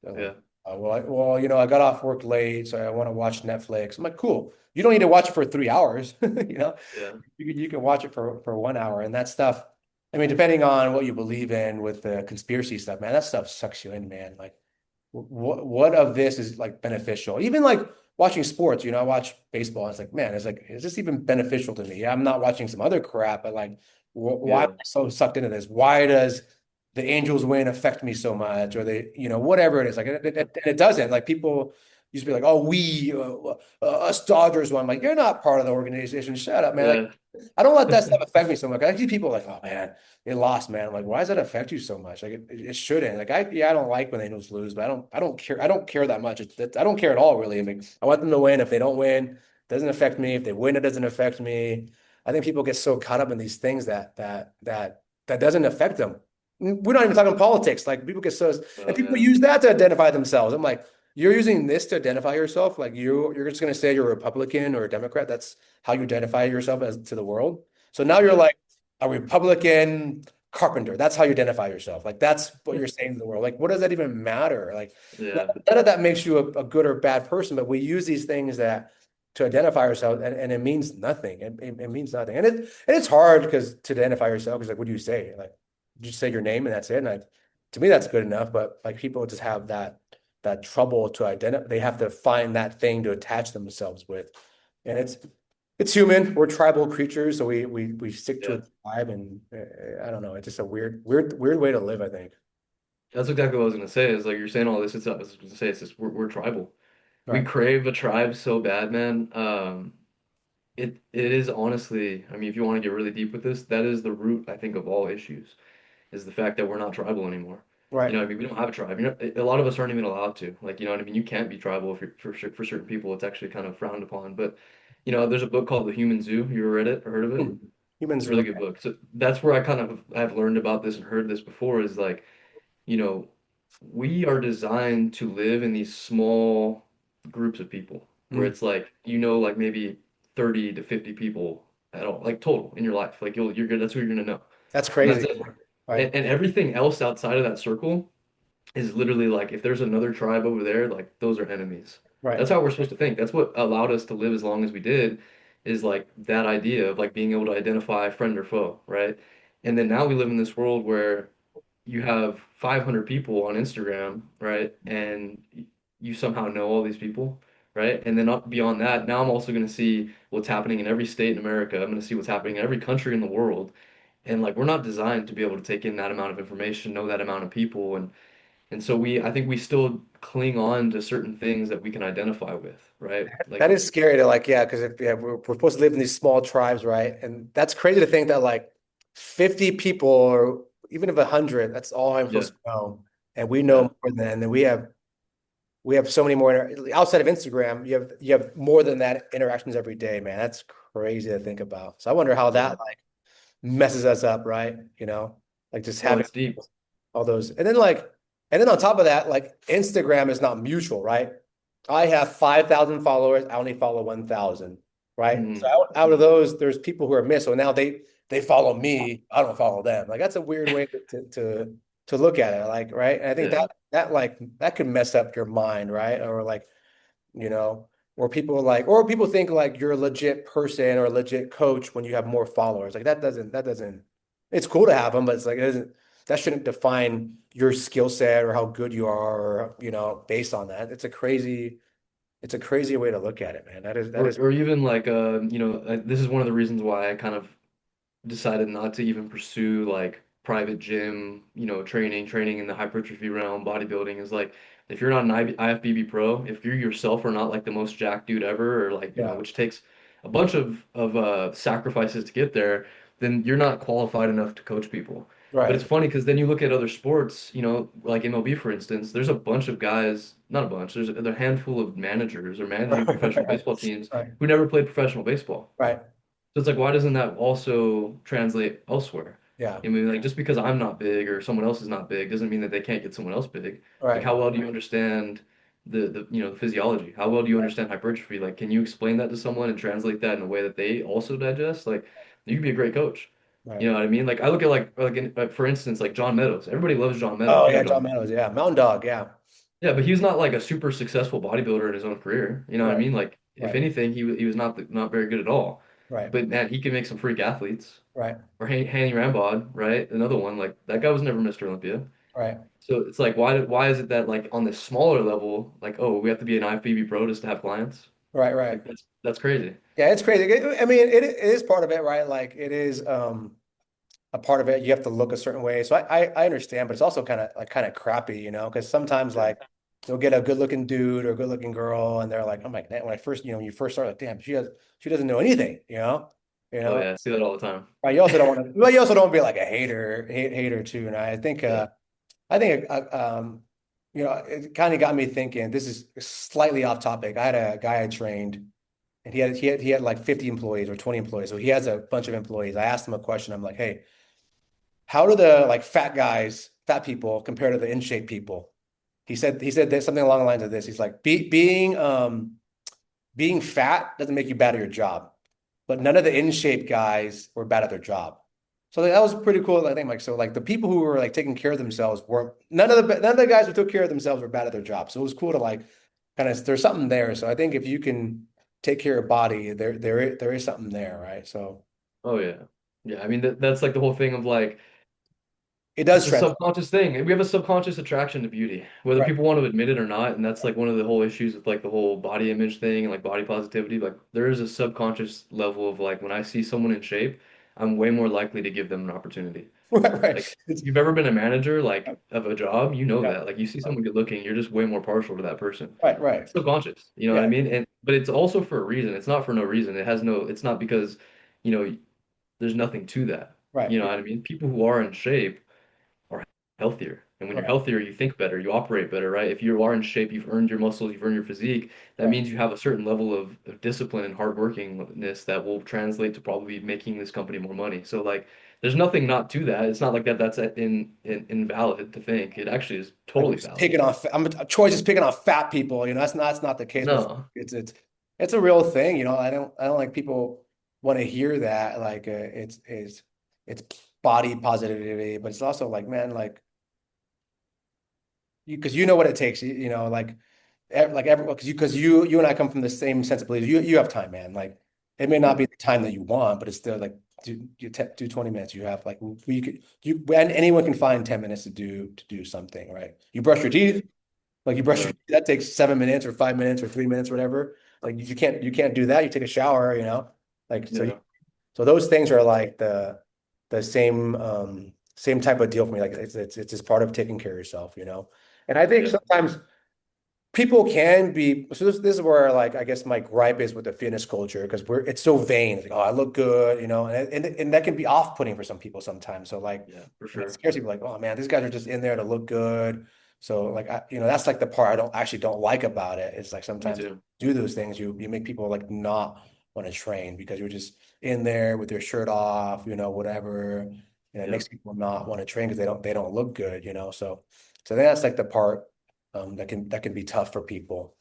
They're like, Yeah. I got off work late, so I want to watch Netflix. I'm like, cool. You don't need to watch it for 3 hours. Yeah. You can watch it for 1 hour, and that stuff. I mean, depending on what you believe in with the conspiracy stuff, man, that stuff sucks you in, man. Like, what of this is like beneficial? Even like watching sports, I watch baseball. And it's like, man, is this even beneficial to me? Yeah, I'm not watching some other crap, but like, why am Yeah. I so sucked into this? Why does the Angels win affect me so much? Or whatever it is. Like, and it doesn't. Like, people used to be like, oh, us Dodgers won. I'm like, you're not part of the organization. Shut up, man. Like, Yeah. I don't let that stuff affect me so much. I see people like, oh man, they lost, man. I'm like, why does that affect you so much? Like it shouldn't. Like I don't like when the Angels lose, but I don't care. I don't care that much. I don't care at all, really. I mean, I want them to win. If they don't win, it doesn't affect me. If they win, it doesn't affect me. I think people get so caught up in these things that doesn't affect them. we're not even talking politics. Like people get so, and Oh people yeah, use that to identify themselves. I'm like, you're using this to identify yourself. Like you're just going to say you're a Republican or a Democrat. That's how you identify yourself as to the world. So now you're yeah, like a Republican carpenter. That's how you identify yourself. Like that's what you're saying to the world. Like, what does that even matter? Like, yeah. none of that makes you a good or bad person, but we use these things that to identify ourselves, and it means nothing. It means nothing, and it's hard because to identify yourself, because like, what do you say? Like, you just say your name and that's it. And to me, that's good enough. But like people just have that trouble to identify. They have to find that thing to attach themselves with, and it's human. We're tribal creatures, so we stick to Yeah. a tribe, and I don't know. It's just a weird way to live, I think. That's exactly what I was gonna say. Is like you're saying all this. I was gonna say it's just we're tribal. We Right. crave a tribe so bad, man. It is honestly. I mean, if you want to get really deep with this, that is the root, I think, of all issues. Is the fact that we're not tribal anymore. You Right. know what I mean? We don't have a tribe. You know, a lot of us aren't even allowed to. Like, you know what I mean? You can't be tribal if you're, for certain people. It's actually kind of frowned upon. But, you know, there's a book called The Human Zoo. You ever read it or heard of it? Humans It's a are really good book. So that's where I kind of have learned about this and heard this before is like, you know, we are designed to live in these small groups of people where mm, it's like, you know, like maybe 30 to 50 people at all, like total in your life. Like you're good. That's who you're gonna know. that's And that's crazy. it. Right. And everything else outside of that circle is literally like if there's another tribe over there, like those are enemies. Right. That's how we're supposed to think. That's what allowed us to live as long as we did, is like that idea of like being able to identify friend or foe, right? And then now we live in this world where you have 500 people on Instagram, right? And you somehow know all these people, right? And then up beyond that, now I'm also going to see what's happening in every state in America. I'm going to see what's happening in every country in the world. And like we're not designed to be able to take in that amount of information, know that amount of people, and so I think we still cling on to certain things that we can identify with, right? That Like, is scary to like, yeah, because if yeah, we're supposed to live in these small tribes, right? And that's crazy to think that like 50 people or even if 100, that's all I'm yeah, supposed to know. And we know yeah, more than, and then we have so many more outside of Instagram, you have more than that interactions every day, man. That's crazy to think about. So I wonder how yeah. that like messes us up, right? Like just Oh, having it's deep. all those. And then on top of that, like Instagram is not mutual, right? I have 5,000 followers. I only follow 1,000, right? So Hmm. out of those, there's people who are missed. So now they follow me. I don't follow them. Like that's a weird way to look at it. Like, right? And I think Yeah. that like that could mess up your mind, right? Or like, you know, or people think like you're a legit person or a legit coach when you have more followers. Like that doesn't it's cool to have them, but it's like it doesn't that shouldn't define your skill set or how good you are or based on that. It's a crazy way to look at it, man. That is Or even like, you know, this is one of the reasons why I kind of decided not to even pursue like private gym, you know, training in the hypertrophy realm, bodybuilding is like if you're not an IFBB pro, if you yourself are not like the most jacked dude ever, or like, you know, yeah, which takes a bunch of sacrifices to get there, then you're not qualified enough to coach people. But it's right. funny because then you look at other sports, you know, like MLB for instance, there's a bunch of guys, not a bunch, there's a handful of managers or managing professional baseball teams Right. who never played professional baseball. Right. So it's like, why doesn't that also translate elsewhere? Yeah. I mean, like just because I'm not big or someone else is not big doesn't mean that they can't get someone else big. Like, Right. how well do you understand the you know the physiology? How well do you understand hypertrophy? Like, can you explain that to someone and translate that in a way that they also digest? Like, you could be a great coach. Right. You know what I mean? Like, I look at for instance, like John Meadows. Everybody loves John Oh Meadows. You know yeah, John John Meadows. Meadows. Yeah. Mountain Dog. Yeah. Yeah, but he's not like a super successful bodybuilder in his own career. You know what I Right. mean? Like, if Right. anything, he was not very good at all. Right. But man, he can make some freak athletes. Right. Or Hanny Rambod, right? Another one like that guy was never Mr. Olympia. Right. So it's like why is it that like on this smaller level, like oh we have to be an IFBB pro just to have clients? Right. Right. Like that's crazy. Yeah, it's crazy. I mean, it is part of it, right? Like it is a part of it. You have to look a certain way. So I understand, but it's also kind of crappy, because sometimes Yeah. like you'll get a good looking dude or a good looking girl, and they're like, oh my God, when I first, when you first start, like, damn, she doesn't know anything, you Oh know. yeah, I see that all the time. Right. You also don't want to, well, you also don't want to be like a hater too. And Yeah. I think, it kind of got me thinking. This is slightly off topic. I had a guy I trained. And he had like 50 employees or 20 employees. So he has a bunch of employees. I asked him a question. I'm like, hey, how do the like fat guys, fat people compare to the in shape people? He said there's something along the lines of this. He's like being fat doesn't make you bad at your job, but none of the in shape guys were bad at their job. So like, that was pretty cool. I think like so like the people who were like taking care of themselves weren't none of the guys who took care of themselves were bad at their job. So it was cool to like kind of there's something there. So I think if you can take care of your body, there is something there, right? So Oh yeah. Yeah, I mean that's like the whole thing of like it does it's a trend. subconscious thing. We have a subconscious attraction to beauty, whether Right. people want to admit it or not. And that's like one of the whole issues with like the whole body image thing and like body positivity. Like there is a subconscious level of like when I see someone in shape, I'm way more likely to give them an opportunity. Right, Like right. It's if you've ever been a manager like of a job, you know yeah, that. Like you see someone good looking, you're just way more partial to that person. right, right. It's subconscious, you know what Yeah, I mean? And but it's also for a reason. It's not for no reason. It's not because, you know, there's nothing to that. right. You know Yeah, what I mean? People who are in shape are healthier. And when you're right, healthier, you think better, you operate better, right? If you are in shape, you've earned your muscles, you've earned your physique, that right. means you have a certain level of discipline and hardworkingness that will translate to probably making this company more money. So like there's nothing not to that. It's not like that's invalid to think. It actually is Like we're totally just valid. picking on. Troy's just picking on fat people. You know, that's not the case. But No. it's a real thing. You know, I don't like people want to hear that. Like it's body positivity, but it's also like man, like you because you know what it takes. You know, like everyone because you and I come from the same sensibilities. You have time, man. Like it may not Yeah. be the time that you want, but it's still like do 20 minutes. You have like you could you when anyone can find 10 minutes to do something, right? You brush your teeth, like you brush your Yeah. teeth, that takes 7 minutes or 5 minutes or 3 minutes, or whatever. Like you can't do that. You take a shower, like Yeah. so those things are like the same type of deal for me. Like it's just part of taking care of yourself. And I think Yeah. sometimes people can be so this is where like I guess my gripe is with the fitness culture because it's so vain. It's like, oh, I look good, and that can be off-putting for some people sometimes. So like Yeah, for it sure. scares people like, oh man, these guys are just in there to look good. So like that's like the part I don't like about it. It's like Me sometimes too. do those things, you make people like not want to train because you're just in there with your shirt off, whatever. It Yeah. makes people not want to train because they don't look good. So I think that's like the part that can be tough for people.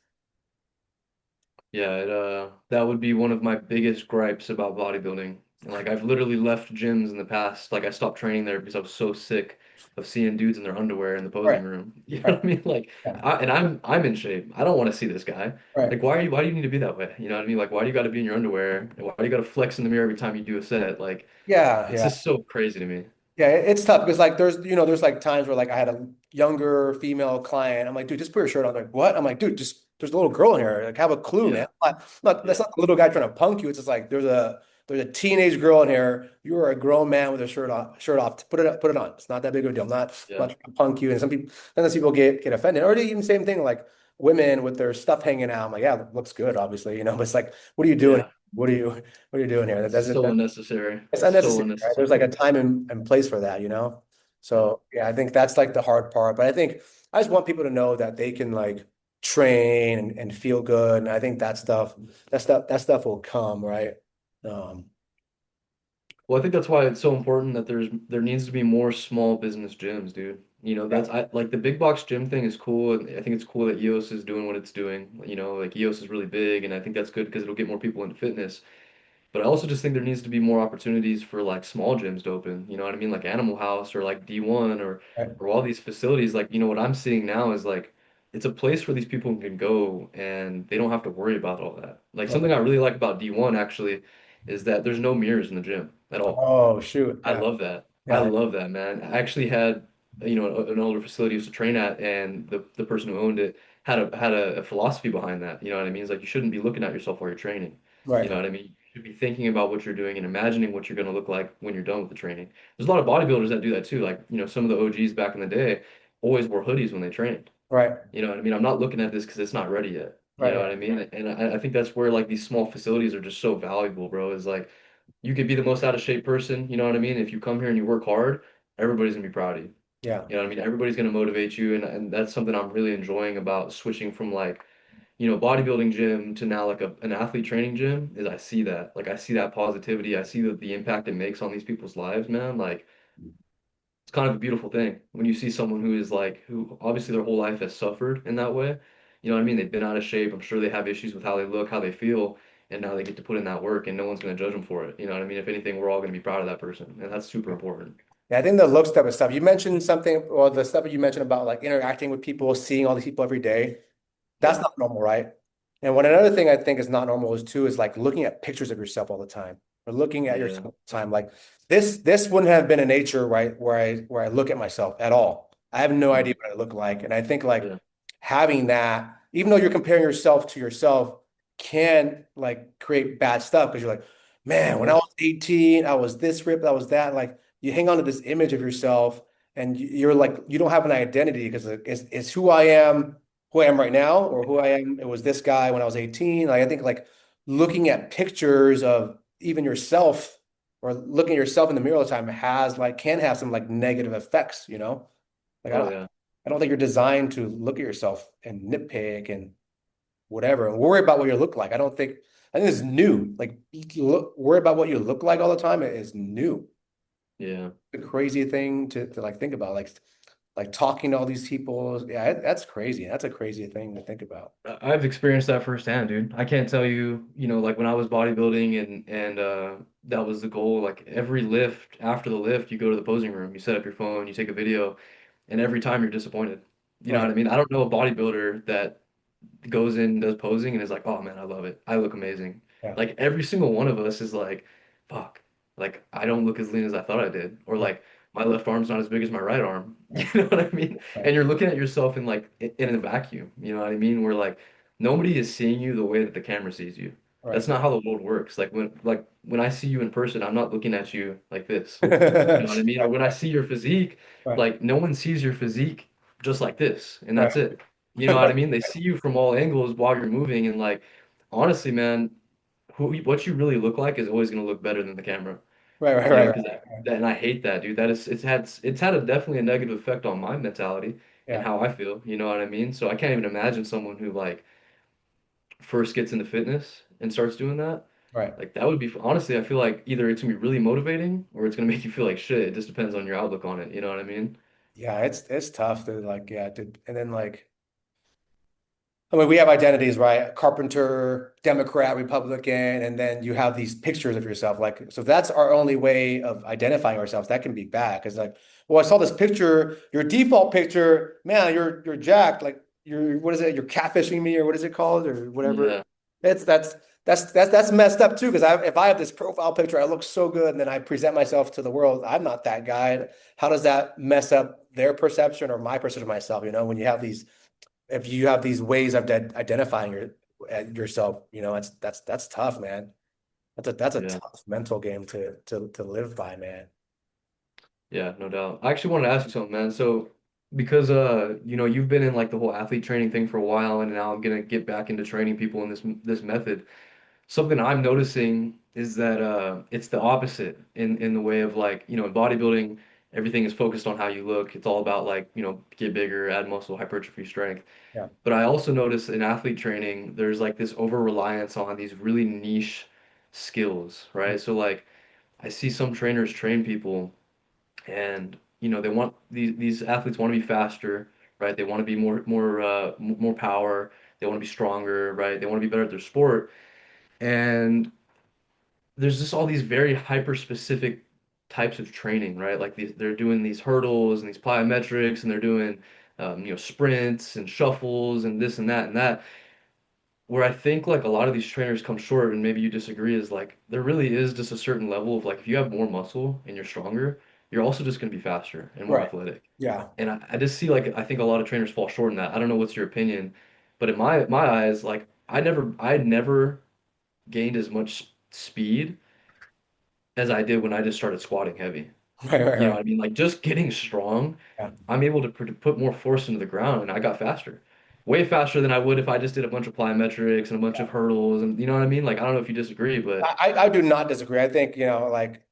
Yeah, that would be one of my biggest gripes about bodybuilding. And like I've literally left gyms in the past. Like I stopped training there because I was so sick of seeing dudes in their underwear in the Right, posing room. You know right, what I mean? Like yeah, I'm in shape. I don't want to see this guy. right. Like why do you need to be that way? You know what I mean? Like why do you got to be in your underwear? And why do you got to flex in the mirror every time you do a set? Like Yeah, it's yeah. just so crazy to me. Yeah, it's tough because like there's like times where like I had a younger female client. I'm like, dude, just put your shirt on. Like, what? I'm like, dude, just there's a little girl in here. Like, have a clue, man. Yeah. That's Yeah. not the little guy trying to punk you. It's just like there's a teenage girl in here. You are a grown man with a shirt off. Put it on. It's not that big of a deal. I'm not Yeah. trying to punk you. And sometimes people get offended. Or even same thing like women with their stuff hanging out. I'm like, yeah, it looks good, obviously. But it's like, what are you doing? Yeah. What are you doing here? That It's doesn't. so unnecessary. It's So unnecessary, right? There's like unnecessary. a time and place for that. Yeah. So yeah, I think that's like the hard part. But I think I just want people to know that they can like train and feel good. And I think that stuff will come, right? Um, Well, I think that's why it's so important that there needs to be more small business gyms, dude. You know, yeah, that's I like the big box gym thing is cool, and I think it's cool that EOS is doing what it's doing. You know, like EOS is really big, and I think that's good because it'll get more people into fitness. But I also just think there needs to be more opportunities for like small gyms to open. You know what I mean? Like Animal House or like D1 right, or all these facilities. Like, you know, what I'm seeing now is like it's a place where these people can go and they don't have to worry about all that. Like right. something I really like about D1 actually is that there's no mirrors in the gym at all. Oh shoot, I yeah, love that. I yeah, love that, man. I actually had, an older facility I used to train at, and the person who owned it had a philosophy behind that. You know what I mean? It's like you shouldn't be looking at yourself while you're training. You right, know what I mean? You should be thinking about what you're doing and imagining what you're going to look like when you're done with the training. There's a lot of bodybuilders that do that too. Like, some of the OGs back in the day always wore hoodies when they trained. right, You know what I mean? I'm not looking at this because it's not ready yet. You right, know right, what I mean? And I think that's where like these small facilities are just so valuable, bro. Is like you could be the most out of shape person, you know what I mean? If you come here and you work hard, everybody's gonna be proud of you. yeah, You know what I mean? Everybody's gonna motivate you, and that's something I'm really enjoying about switching from like, bodybuilding gym to now like an athlete training gym is I see that. Like I see that positivity. I see the impact it makes on these people's lives, man. Like it's kind of a beautiful thing when you see someone who is like, who obviously their whole life has suffered in that way. You know what I mean? They've been out of shape. I'm sure they have issues with how they look, how they feel, and now they get to put in that work and no one's going to judge them for it. You know what I mean? If anything, we're all going to be proud of that person, and that's super important. Yeah, I think the look stuff is stuff. You mentioned something, well, the stuff that you mentioned about like interacting with people, seeing all these people every day. That's Yeah. not normal, right? And when another thing I think is not normal is too is like looking at pictures of yourself all the time or looking at yourself Yeah. all the time. Like this wouldn't have been a nature, right, where I look at myself at all. I have no Mhm. idea what I look like. And I think like Yeah. having that, even though you're comparing yourself to yourself, can like create bad stuff because you're like, man, when I Hmm. was 18, I was this ripped, I was that. Like you hang on to this image of yourself and you're like, you don't have an identity because it's who I am right now or who I am. It was this guy when I was 18. Like I think like looking at pictures of even yourself or looking at yourself in the mirror all the time has like can have some like negative effects, you know? Like Oh yeah. I don't think you're designed to look at yourself and nitpick and whatever and worry about what you look like. I think it's new. Like worry about what you look like all the time is new. Yeah. A crazy thing to like think about. Like talking to all these people. Yeah, that's crazy. That's a crazy thing to think about. I've experienced that firsthand, dude. I can't tell you, like when I was bodybuilding and that was the goal. Like every lift, after the lift, you go to the posing room, you set up your phone, you take a video, and every time you're disappointed. You know Right. what I mean? I don't know a bodybuilder that goes in, does posing, and is like, oh man, I love it. I look amazing. Yeah. Like every single one of us is like, fuck, like I don't look as lean as I thought I did, or Right. like my left arm's not as big as my right arm. You know what I mean? Right. And you're looking at yourself in like in a vacuum. You know what I mean? Where like nobody is seeing you the way that the camera sees you. Right. That's not how the world works. Like when I see you in person, I'm not looking at you like this. You know what I mean? Or Right. when I see your physique, Right. like no one sees your physique just like this, and Right. that's it. You know what I mean? They see you from all angles while you're moving, and like honestly, man, what you really look like is always gonna look better than the camera. Right. Right. You know, Right. because and I hate that, dude. That is it's had a definitely a negative effect on my mentality and Yeah. how I feel. You know what I mean? So I can't even imagine someone who like first gets into fitness and starts doing that. Right. Like that would be honestly, I feel like either it's gonna be really motivating or it's gonna make you feel like shit. It just depends on your outlook on it. You know what I mean? Yeah. It's tough to like yeah. And then like I mean, we have identities, right? Carpenter, Democrat, Republican, and then you have these pictures of yourself. Like, so if that's our only way of identifying ourselves, that can be bad. Because like, well, I saw this picture, your default picture, man, you're jacked. Like you're what is it? You're catfishing me or what is it called or whatever. Yeah, It's that's messed up too. Because if I have this profile picture, I look so good, and then I present myself to the world, I'm not that guy. How does that mess up their perception or my perception of myself? You know, when you have these if you have these ways of identifying yourself, you know, that's tough, man. That's a yeah. tough mental game to live by, man. Yeah, no doubt. I actually wanted to ask you something, man. So, because you've been in like the whole athlete training thing for a while, and now I'm gonna get back into training people in this method. Something I'm noticing is that it's the opposite in the way of like, in bodybuilding, everything is focused on how you look. It's all about like, get bigger, add muscle, hypertrophy, strength. Yeah. But I also notice in athlete training, there's like this over reliance on these really niche skills, right? So like I see some trainers train people and they want these athletes want to be faster, right? They want to be more power. They want to be stronger, right? They want to be better at their sport. And there's just all these very hyper specific types of training, right? Like they're doing these hurdles and these plyometrics, and they're doing sprints and shuffles and this and that and that. Where I think like a lot of these trainers come short, and maybe you disagree, is like there really is just a certain level of like if you have more muscle and you're stronger, you're also just going to be faster and more Right. athletic. Yeah. And I just see like I think a lot of trainers fall short in that. I don't know what's your opinion, but in my eyes, like I never gained as much speed as I did when I just started squatting heavy. Right. Right. You know Right. what I mean? Like just getting strong, Yeah. I'm able to put more force into the ground and I got faster. Way faster than I would if I just did a bunch of plyometrics and a bunch of hurdles and you know what I mean? Like I don't know if you disagree, but I do not disagree. I think, you know, like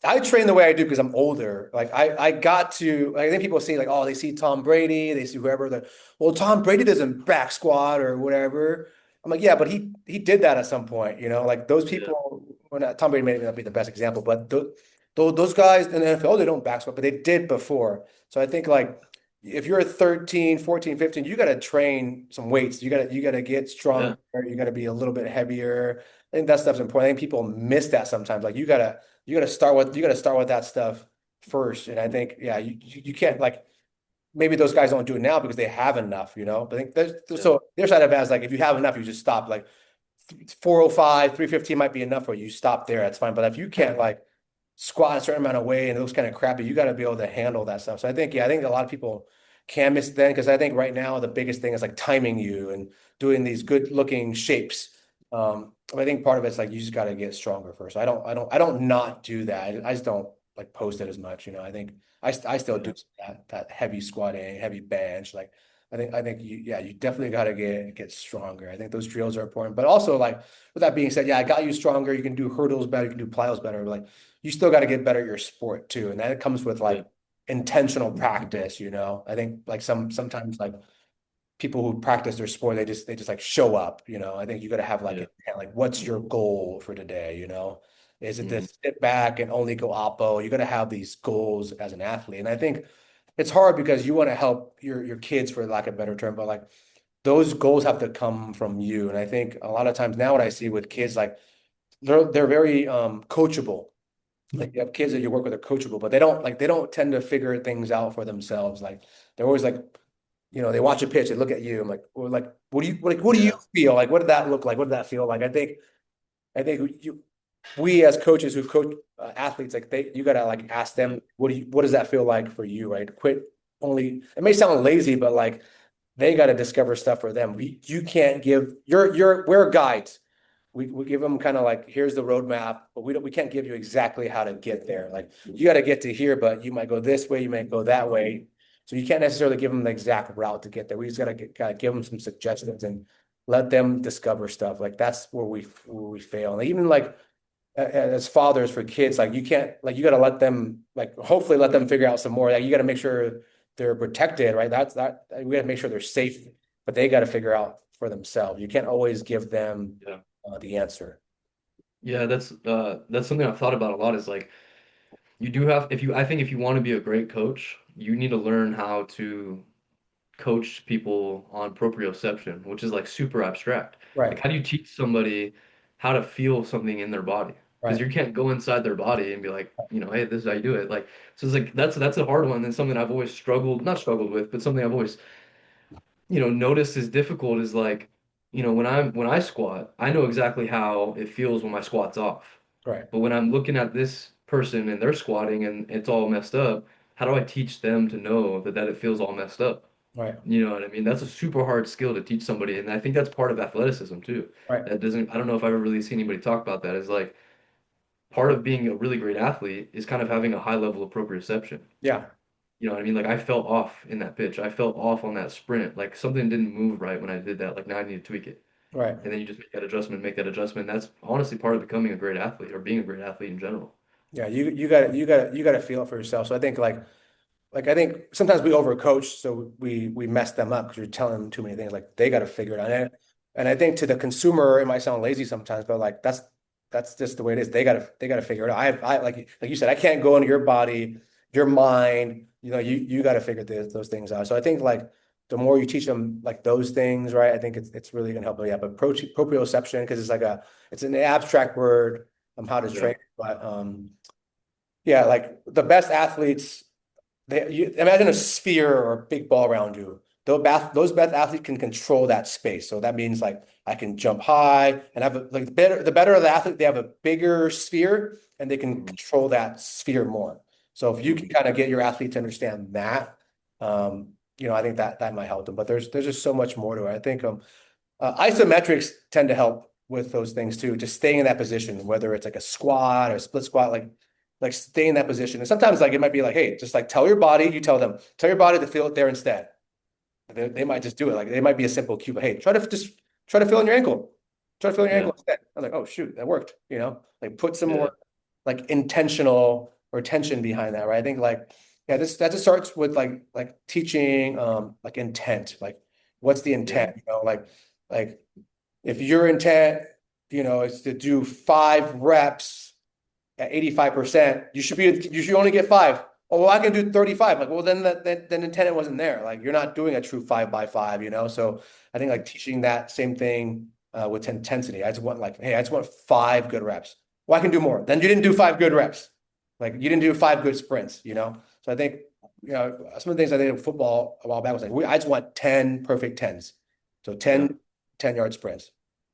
I train the way I do because I'm older. Like I got to, I think people see like, oh, they see Tom Brady, they see whoever the, well, Tom Brady doesn't back squat or whatever. I'm like, yeah, but he did that at some point, you know, like those yeah, people, well, not, Tom Brady may not be the best example, but those guys in the NFL, they don't back squat, but they did before. So I think like if you're 13, 14, 15, you got to train some weights. You got to get stronger. Yeah, You got to be a little bit heavier. I think that stuff's important. I think people miss that sometimes. Like you got to start with that stuff first. And I think yeah, you can't like maybe those guys don't do it now because they have enough, you know. But I think yeah, so their side of it is like if you have enough, you just stop. Like 405, 315 might be enough for you. Stop there. That's fine. But if you can't like squat a certain amount of weight and those kind of crappy, you got to be able to handle that stuff. So I think, yeah, I think a lot of people can miss it then because I think right now the biggest thing is like timing you and doing these good looking shapes. But I think part of it's like you just got to get stronger first. I don't not do that. I just don't like post it as much. You know, I think I still yeah, do that heavy squatting, heavy bench. Like I think you definitely got to get stronger. I think those drills are important, but also like with that being said, yeah, I got you stronger. You can do hurdles better. You can do plyos better. But like you still got to get better at your sport too, and that comes with yeah, like intentional practice. I think like sometimes like people who practice their sport, they just like show up. I think you got to have like yeah. like what's your goal for today? Is it to Mhm. sit back and only go oppo? You got to have these goals as an athlete, and I think it's hard because you want to help your kids for lack of a better term, but like those goals have to come from you. And I think a lot of times now what I see with kids like they're very coachable. Like you have kids that you work with are coachable, but they don't tend to figure things out for themselves. Like they're always like, they watch a pitch, they look at you, I'm like, or like, what do you Yeah, feel? Like, what did that look like? What did that feel like? I think we as coaches who coach athletes, like you gotta like ask yeah, them, what does that feel like for you, right? Quit only, it may sound lazy, but like they got to discover stuff for them. You can't give we're guides. We give them kind of like here's the roadmap, but we can't give you exactly how to get there. Like you got to get to here, but you might go this way, you might go that way. So you can't necessarily give them the exact route to get there. We just gotta give them some suggestions and let them discover stuff. Like that's where we fail. And even like as fathers for kids, like you can't like you got to let them like hopefully let them figure out some more. Like you got to make sure they're protected, right? That we got to make sure they're safe, but they got to figure out for themselves. You can't always give them yeah. the answer. Yeah, that's something I've thought about a lot is like you do have if you I think if you want to be a great coach, you need to learn how to coach people on proprioception, which is like super abstract. Like, Right, how do you teach somebody how to feel something in their body? Because right, you can't go inside their body and be like, hey, this is how you do it. Like, so it's like that's a hard one and something I've always not struggled with, but something I've always, noticed is difficult is like, when I squat, I know exactly how it feels when my squat's off. right, But when I'm looking at this person and they're squatting and it's all messed up, how do I teach them to know that it feels all messed up? right, You know what I mean? That's a super hard skill to teach somebody, and I think that's part of athleticism too. right. That doesn't, I don't know if I've ever really seen anybody talk about that. Is like part of being a really great athlete is kind of having a high level of proprioception. Yeah, You know what I mean? Like I felt off in that pitch. I felt off on that sprint. Like something didn't move right when I did that. Like now I need to tweak it. right. And then you just make that adjustment. That's honestly part of becoming a great athlete or being a great athlete in general. Yeah, you got to feel it for yourself. So I think like I think sometimes we overcoach, so we mess them up because you're telling them too many things. Like they got to figure it out. And I think to the consumer, it might sound lazy sometimes, but like that's just the way it is. They gotta figure it out. I like you said, I can't go into your body, your mind. You got to figure those things out. So I think like the more you teach them like those things, right? I think it's really gonna help. Yeah, but proprioception because it's an abstract word. How to Yeah. train, but yeah, like the best athletes. You imagine a sphere or a big ball around you. Those best athletes can control that space. So that means like I can jump high and have like the better the athlete, they have a bigger sphere and they can Mhm. control that sphere more. So if you can kind of get your athlete to understand that, I think that might help them. But there's just so much more to it. I think isometrics tend to help with those things too. Just staying in that position, whether it's like a squat or a split squat, like stay in that position. And sometimes like it might be like, hey, just like tell your body to feel it there instead. They might just do it. Like they might be a simple cue, but hey, try to feel in your ankle. Try to feel in your Yeah. ankle instead. I'm like, oh shoot, that worked. Like put some Yeah. more like intentional or tension behind that, right? I think like yeah, this that just starts with like teaching like intent. Like what's the Yeah. intent? Like if your intent, is to do 5 reps at 85%, you should only get five. Oh, well, I can do 35. Like, well, then the intent wasn't there. Like, you're not doing a true 5 by 5, you know? So I think like teaching that same thing with intensity. I just want like, hey, I just want 5 good reps. Well, I can do more. Then you didn't do 5 good reps. Like, you didn't do 5 good sprints, you know? So I think, some of the things I did in football a while back was like, I just want 10 perfect tens. So Yeah. 10 yard sprints.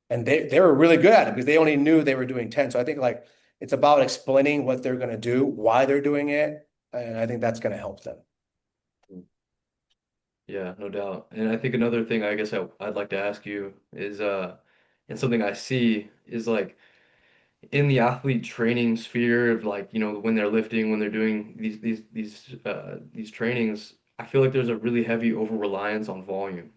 And they were really good at it because they only knew they were doing 10. So I think like it's about explaining what they're going to do, why they're doing it, and I think that's going to help them. Yeah, no doubt. And I think another thing I guess I'd like to ask you is and something I see is like in the athlete training sphere of like, when they're lifting, when they're doing these trainings, I feel like there's a really heavy over reliance on volume,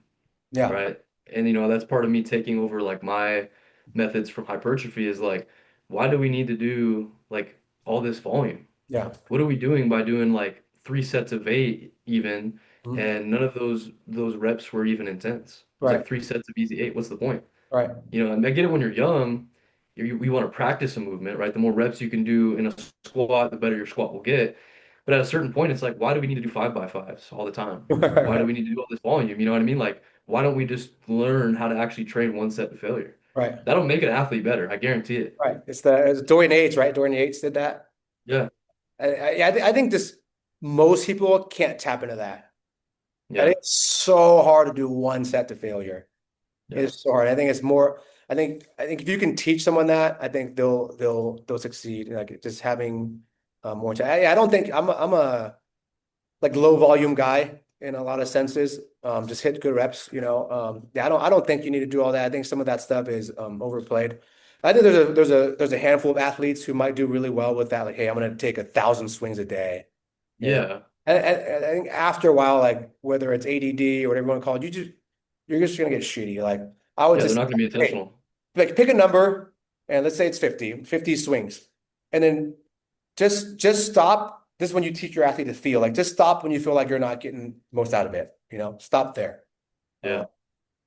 Yeah, right? And that's part of me taking over like my methods from hypertrophy is like, why do we need to do like all this volume? yeah. What are we doing by doing like 3 sets of 8 even, Mhm. and none of those reps were even intense? It was Right, like 3 sets of easy 8. What's the point? right, And I get it when you're young, we want to practice a movement, right? The more reps you can do in a squat, the better your squat will get. But at a certain point, it's like, why do we need to do 5 by 5s all the time? Why do right, we need to do all this volume? You know what I mean? Like, why don't we just learn how to actually train one set to failure? right, That'll make an athlete better. I guarantee it. right. It's Dorian Yates, right? Dorian Yates did that. Yeah. I think this most people can't tap into that. And Yeah. it's so hard to do one set to failure. Yeah. It's so hard. I think it's more. I think if you can teach someone that, I think they'll succeed. Like just having more time. I don't think I'm a like low volume guy in a lot of senses. Just hit good reps. Yeah, I don't think you need to do all that. I think some of that stuff is overplayed. I think there's a handful of athletes who might do really well with that. Like, hey, I'm going to take 1,000 swings a day. And, Yeah. and I think after a while, like whether it's ADD or whatever you want to call it, you're just gonna get shitty. Like I would Yeah. They're just not going to be hey, intentional. like pick a number and let's say it's 50 swings. And then just stop. This is when you teach your athlete to feel like just stop when you feel like you're not getting most out of it. Stop there. Uh, Yeah.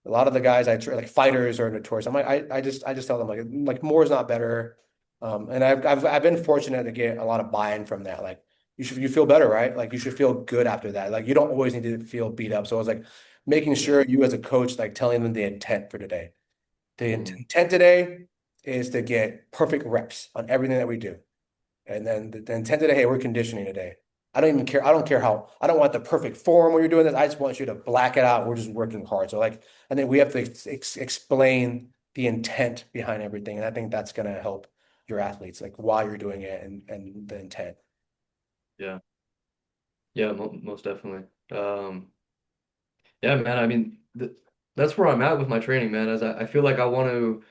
a lot of the guys I train, like fighters are notorious. I'm like, I just tell them like more is not better. And I've been fortunate to get a lot of buy-in from that. Like you feel better, right? Like you should feel good after that. Like you don't always need to feel beat up. So I was like making Yeah. sure you as a coach, like telling them the intent for today. The Mhm. intent today is to get perfect reps on everything that we do. And then the intent today, hey, we're conditioning today. I don't even care. I don't care how, I don't want the perfect form when you're doing this. I just want you to black it out. We're just working hard. So like, I think we have to explain the intent behind everything. And I think that's going to help your athletes, like why you're doing it and the intent. Yeah. Yeah. Most definitely. Yeah, man. I mean, that's where I'm at with my training, man. As I feel like I want to,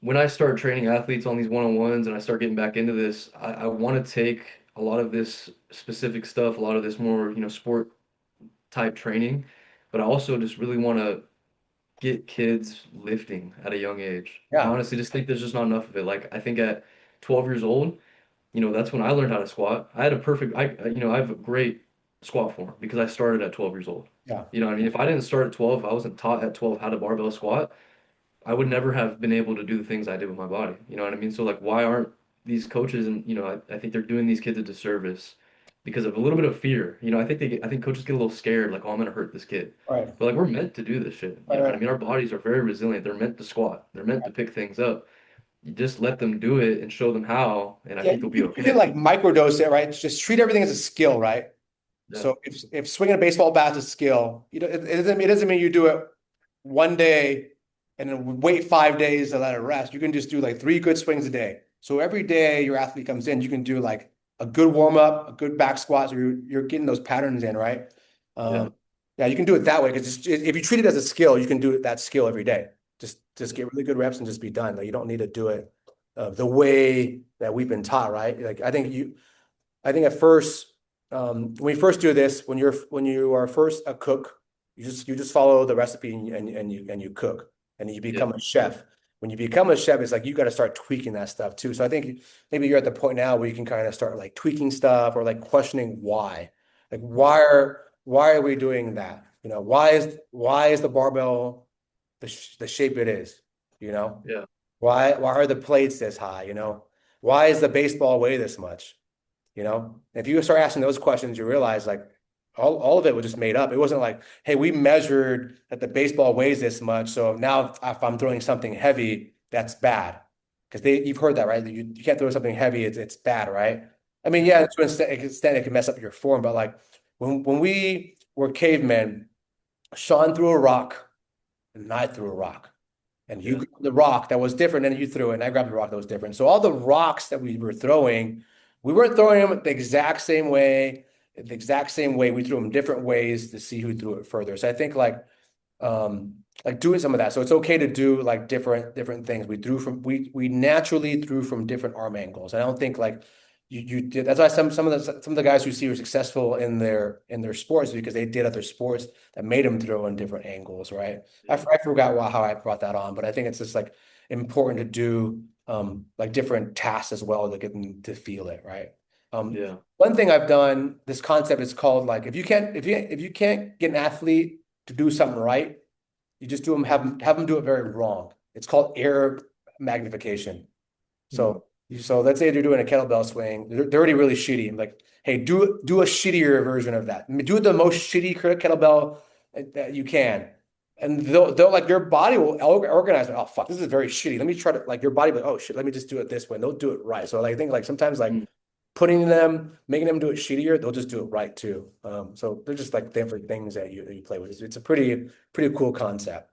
when I start training athletes on these one-on-ones and I start getting back into this, I want to take a lot of this specific stuff, a lot of this more, sport type training, but I also just really want to get kids lifting at a young age. I Yeah. honestly just think there's just not enough of it. Like, I think at 12 years old, that's when I learned how to squat. I had a perfect, I have a great squat form because I started at 12 years old. Yeah. You know what I mean? If I didn't start at 12, if I wasn't taught at 12 how to barbell squat, I would never have been able to do the things I did with my body. You know what I mean? So like, why aren't these coaches and I think they're doing these kids a disservice because of a little bit of fear. I think coaches get a little scared, like, oh, I'm gonna hurt this kid. Right. But like we're meant to do this shit. You Right. know what I Right. mean? Our bodies are very resilient. They're meant to squat. They're meant to pick things up. You just let them do it and show them how, and I Yeah. think they'll be You can okay. like microdose it, right? Just treat everything as a skill, right? Yeah, So if swinging a baseball bat is a skill, it doesn't mean you do it one day and then wait 5 days to let it rest. You can just do like 3 good swings a day. So every day your athlete comes in, you can do like a good warm up, a good back squat. So you're getting those patterns in, right? yeah, Um, yeah, you can do it that way because if you treat it as a skill, you can do that skill every day. Just yeah, get really good reps and just be done. Like you don't need to do it the way that we've been taught, right? Like I think at first, when you first do this, when you are first a cook, you just follow the recipe and you cook and you yeah, become a chef. When you become a chef, it's like you got to start tweaking that stuff too. So I think maybe you're at the point now where you can kind of start like tweaking stuff or like questioning why. Like why are we doing that? Why is the barbell the shape it is? You know? yeah, Why are the plates this high? Why does the baseball weigh this much? You know, if you start asking those questions, you realize like all of it was just made up. It wasn't like, hey, we measured that the baseball weighs this much, so now if I'm throwing something heavy, that's bad. Because you've heard that, right? You can't throw something heavy, it's bad, right? I mean, yeah, Hmm. to an extent it can mess up your form, but like when we were cavemen, Sean threw a rock and I threw a rock. And you Yeah. grabbed the rock that was different, and you threw it, and I grabbed the rock that was different. So all the rocks that we were throwing, we weren't throwing them the exact same way, the exact same way. We threw them different ways to see who threw it further. So I think like doing some of that. So it's okay to do like different things. We naturally threw from different arm angles. I don't think like you did. That's why some of the guys who see are successful in their sports because they did other sports that made them throw in different angles, right? Yeah. I forgot how I brought that on, but I think it's just like important to do like different tasks as well to get them to feel it, right? Yeah. One thing I've done, this concept is called like if you can't get an athlete to do something right, you just have them do it very wrong. It's called error magnification. Hmm. So let's say they're doing a kettlebell swing. They're already really shitty. I'm like, hey, do a shittier version of that. I mean, do the most shitty kettlebell that you can. And they'll like your body will organize. Oh fuck, this is very shitty. Let me try to like your body. Like, oh shit, let me just do it this way. And they'll do it right. So like, I think like sometimes like making them do it shittier, they'll just do it right too. So they're just like different things that you play with. It's a pretty cool concept.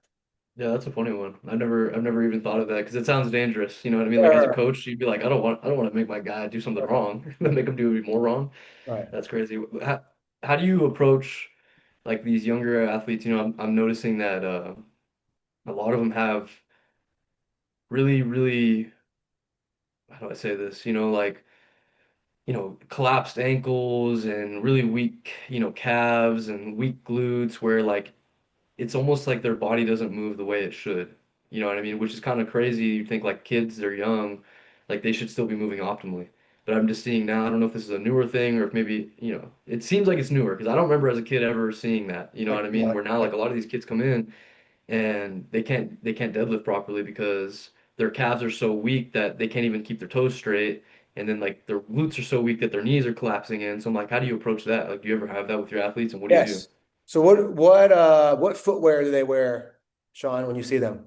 Yeah, that's a funny one. I've never even thought of that because it sounds dangerous. You know what I mean? Like as a Yeah. coach, you'd be like, I don't want to make my guy do something wrong, then make him do even more wrong. Right. That's crazy. How do you approach like these younger athletes? You know, I'm noticing that a lot of them have really, really, how do I say this? Collapsed ankles and really weak, calves and weak glutes where like it's almost like their body doesn't move the way it should. You know what I mean? Which is kind of crazy. You think like kids, they're young, like they should still be moving optimally. But I'm just seeing now, I don't know if this is a newer thing or if maybe, it seems like it's newer because I don't remember as a kid ever seeing that. You know Like, what I yeah, mean? Where now like a lot of these kids come in and they can't deadlift properly because their calves are so weak that they can't even keep their toes straight. And then like their glutes are so weak that their knees are collapsing in. So I'm like, how do you approach that? Like, do you ever have that with your athletes and what do you do? yes. So what footwear do they wear, Sean, when you see them?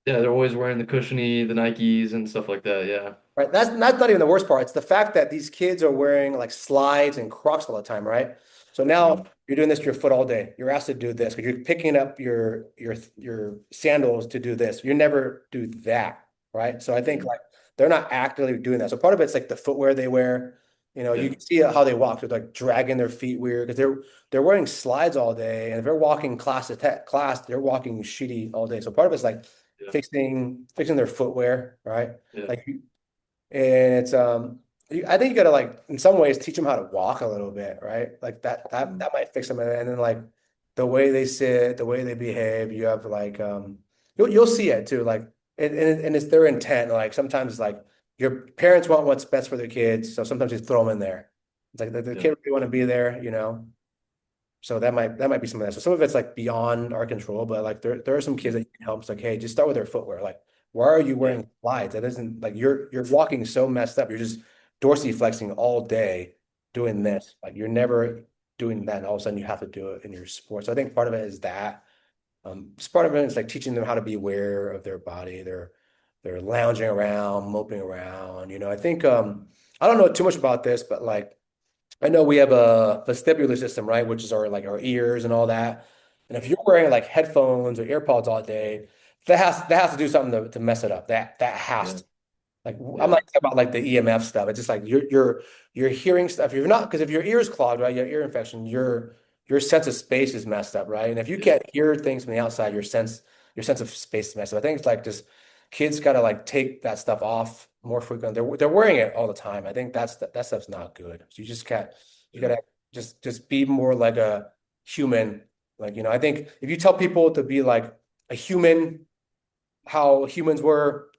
Yeah, they're always wearing the cushiony, the Nikes and stuff like that. Yeah. Right. That's not even the worst part. It's the fact that these kids are wearing like slides and Crocs all the time, right? So now Mhm. you're doing this to your foot all day. You're asked to do this because you're picking up your sandals to do this. You never do that, right? So I think Mhm. like they're not actively doing that. So part of it's like the footwear they wear. You know, you Yeah. can see how they walk. They're like dragging their feet weird because they're wearing slides all day, and if they're walking class, they're walking shitty all day. So part of it's like Yeah. fixing their footwear, right? Yeah. Like and it's I think you gotta like in some ways teach them how to walk a little bit, right? Like Mhm. that might fix them. And then like the way they sit, the way they behave, you have like you'll see it too. Like and it's their intent. Like sometimes like your parents want what's best for their kids, so sometimes you throw them in there. It's like the Yeah. kid really want to be there, you know. So that might be some of that. So some of it's like beyond our control, but like there are some kids that Mhm. you can help. It's like, hey, just start with their footwear. Like, why are you Yeah. wearing slides? That isn't like you're walking so messed up. You're just dorsiflexing all day doing Mhm. this. Like you're never doing that, and all of a sudden you have to do it in your sport. So I think part of it is that. Just part of it is like teaching them how to be aware of their body. They're lounging around, moping around. You know, I think I don't know too much about this, but like I know we have a vestibular system, right? Which is our like our ears and all that. And if you're wearing like headphones or earpods all day, that has to do something to mess it up. That has Yeah. to. Like I'm Yeah. not talking about like the EMF stuff. It's just like you're hearing stuff. You're not because if your ear's clogged, right, you have ear infection, your sense of space is messed up, right? And if you Yeah. can't hear things from the outside, your sense of space is messed up. I think it's like just kids gotta like take that stuff off more frequently. They're wearing it all the time. I think that stuff's not good. So you just can't you Yeah. gotta just be more like a human. Like, I think if you tell people to be like a human how humans were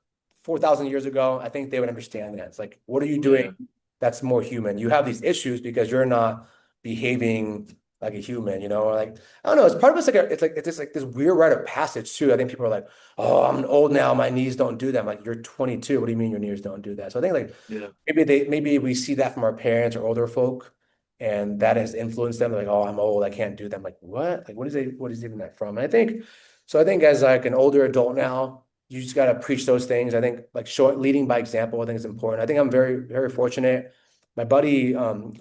4,000 years ago, I think they would understand that. It's like, what are you doing Yeah. that's more human? You have these issues because you're not behaving like a human, or like I don't know. It's part of it's like it's just like this weird rite of passage too. I think people are like, "Oh, I'm old now. My knees don't do that." I'm like, "You're 22. What do you mean your knees don't do that?" So I think like Yeah. maybe we see that from our parents or older folk, and that has influenced them. Like, "Oh, I'm old. I can't do that." I'm like, "What? Like, what is even that from?" And I think so. I think as like an older adult now, you just got to preach those things. I think like showing leading by example, I think is important. I think I'm very fortunate. My buddy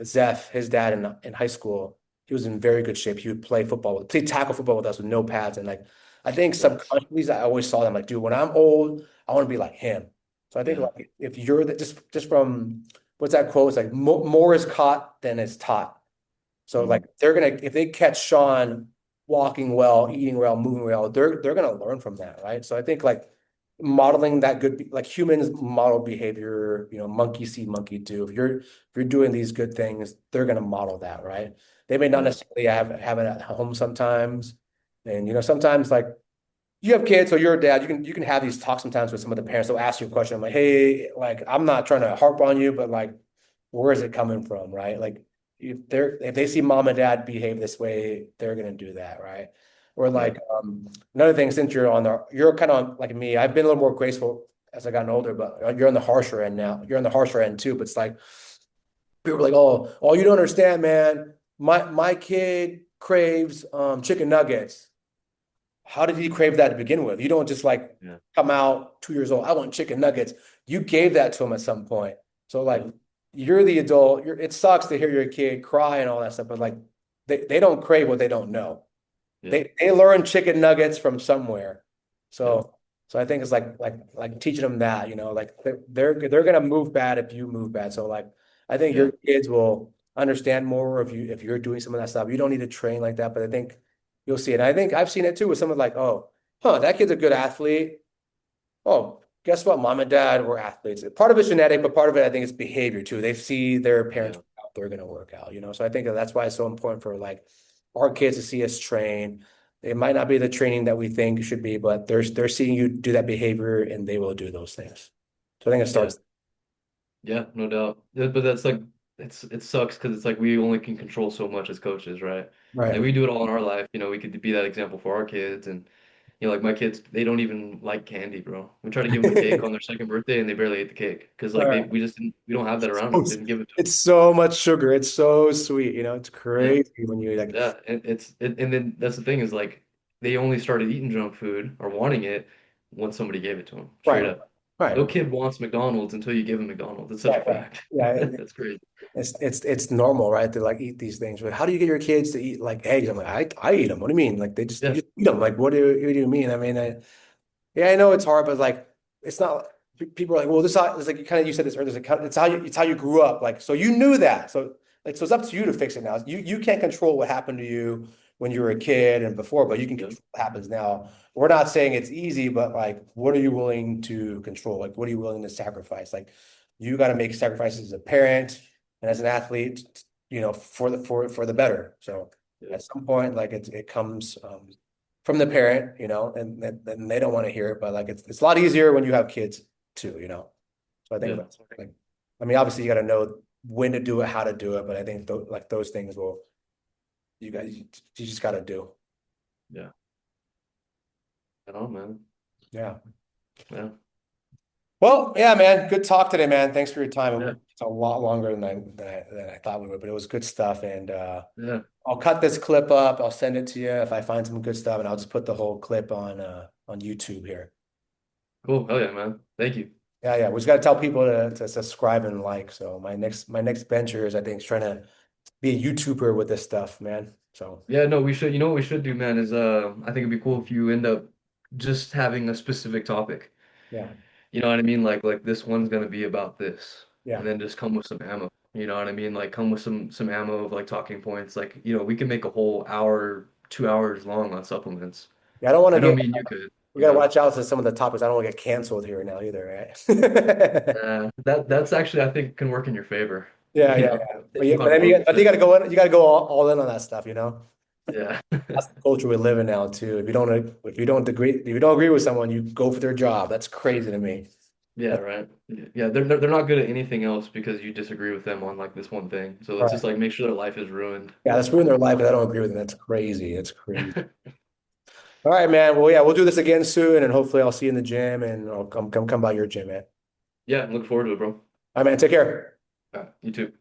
Zeph, his dad in high school, he was in very good shape. He would play tackle football with us with no pads. And like, I think Nice. subconsciously, I always saw them like, dude, when I'm old, I want to be like him. So I think Yeah. like if you're just from what's that quote? It's like more is caught than is taught. So Hmm. like if they catch Shaun walking well, eating well, moving well, they're gonna learn from that, right? So I think like modeling that like humans model behavior, monkey see, monkey do. If you're doing these good things, they're gonna model that, right? They may not Yeah. necessarily have it at home sometimes. And sometimes like you have kids, so you're a dad, you can have these talks sometimes with some of the parents. They'll ask you a question. I'm like, hey, like I'm not trying to harp on you, but like, where is it coming from, right? Like if they see mom and dad behave this way, they're gonna do that, right? Or Yeah. like another thing, since you're kind of like me, I've been a little more graceful as I gotten older, but you're on the harsher end now. You're on the harsher end too, but it's like people are like, oh, you don't understand, man. My kid craves chicken nuggets. How did he crave that to begin with? You don't just like Yeah. come out 2 years old, I want chicken nuggets. You gave that to him at some point. So like Yeah. you're the adult. It sucks to hear your kid cry and all that stuff, but like they don't crave what they don't know. Yeah. They learn chicken nuggets from somewhere. Yeah. So I think it's like teaching them that, like they're gonna move bad if you move bad. So like I think Yeah. your kids will understand more if you're doing some of that stuff. You don't need to train like that, but I think you'll see it. And I think I've seen it too with someone like, oh, that kid's a good athlete. Oh, guess what? Mom and dad were athletes. Part of it's genetic, but part of it, I think, is behavior too. They see their parents Yeah. work out, they're going to work out. So I think that's why it's so important for like our kids to see us train. It might not be the training that we think it should be, but they're seeing you do that behavior and they will do those things. So I think it Yeah. starts Yeah, no doubt. Yeah, but that's like it sucks because it's like we only can control so much as coaches, right? Like right. we do it all in our life, we could be that example for our kids and like my kids, they don't even like candy, bro. We try to give them a cake on their second birthday and they barely ate the cake because like Right. we don't have that around So them. Didn't give it to them. It's so much sugar. It's so sweet. It's Yeah. crazy when you like, Yeah, and then that's the thing is like they only started eating junk food or wanting it once somebody gave it to them, straight right, up. No right, kid wants McDonald's until you give them McDonald's. It's such a right. fact. Yeah, That's crazy. it's normal, right? To like eat these things. But how do you get your kids to eat like eggs? I'm like, I eat them. What do you mean? Like you Yeah. just eat them. Like what do you mean? I mean, yeah, I know it's hard, but like it's not. People are like, well, it's like you said this earlier. It's how you grew up. Like so you knew that. So it's up to you to fix it now. You can't control what happened to you when you were a kid and before, but you can Yeah. control what happens now. We're not saying it's easy, but like, what are you willing to control? Like, what are you willing to sacrifice? Like, you got to make sacrifices as a parent and as an athlete, for the better. So Yeah. at some point, like it comes from the parent, and they don't want to hear it, but like it's a lot easier when you have kids too. So I think Yeah. that's like, I mean, obviously you got to know when to do it, how to do it, but I think like those things you just got to do. Yeah. I know, man. Yeah. Yeah. Well, yeah, man. Good talk today, man. Thanks for your time. Yeah. It's a lot longer than I thought we would, but it was good stuff. And Yeah. I'll cut this clip up. I'll send it to you if I find some good stuff, and I'll just put the whole clip on YouTube here. Cool. Hell yeah, man. Thank you. Yeah, yeah. We just got to tell people to subscribe and like. So my next venture is I think is trying to be a YouTuber with this stuff, man. So Yeah, no, we should, you know what we should do, man, is I think it'd be cool if you end up just having a specific topic. yeah, You know what I mean? Like this one's gonna be about this. And yeah, then just come with some ammo. You know what I mean? Like come with some ammo of like talking points. Like, we can make a whole hour, 2 hours long on supplements. yeah. I don't want I to know get. me and you could, We got to watch out to some of the topics. I don't want to get canceled here now either, right? That's actually I think can work in your favor. Yeah, You yeah, know, yeah. But, if you but talk then about you got to go in. You got to go all in on that stuff. yeah. That's the culture we live in now too. If you don't agree with someone, you go for their job. That's crazy to me. Yeah, right. Yeah, they're not good at anything else because you disagree with them on like this one thing. So let's just Right. like make sure their life is ruined. Yeah, that's ruined their life because I don't agree with them. That's crazy. That's crazy. All right, man. Well, yeah, we'll do this again soon, and hopefully I'll see you in the gym and I'll come by your gym, man. Yeah, look forward to it, bro. All right, man. Take care. You too.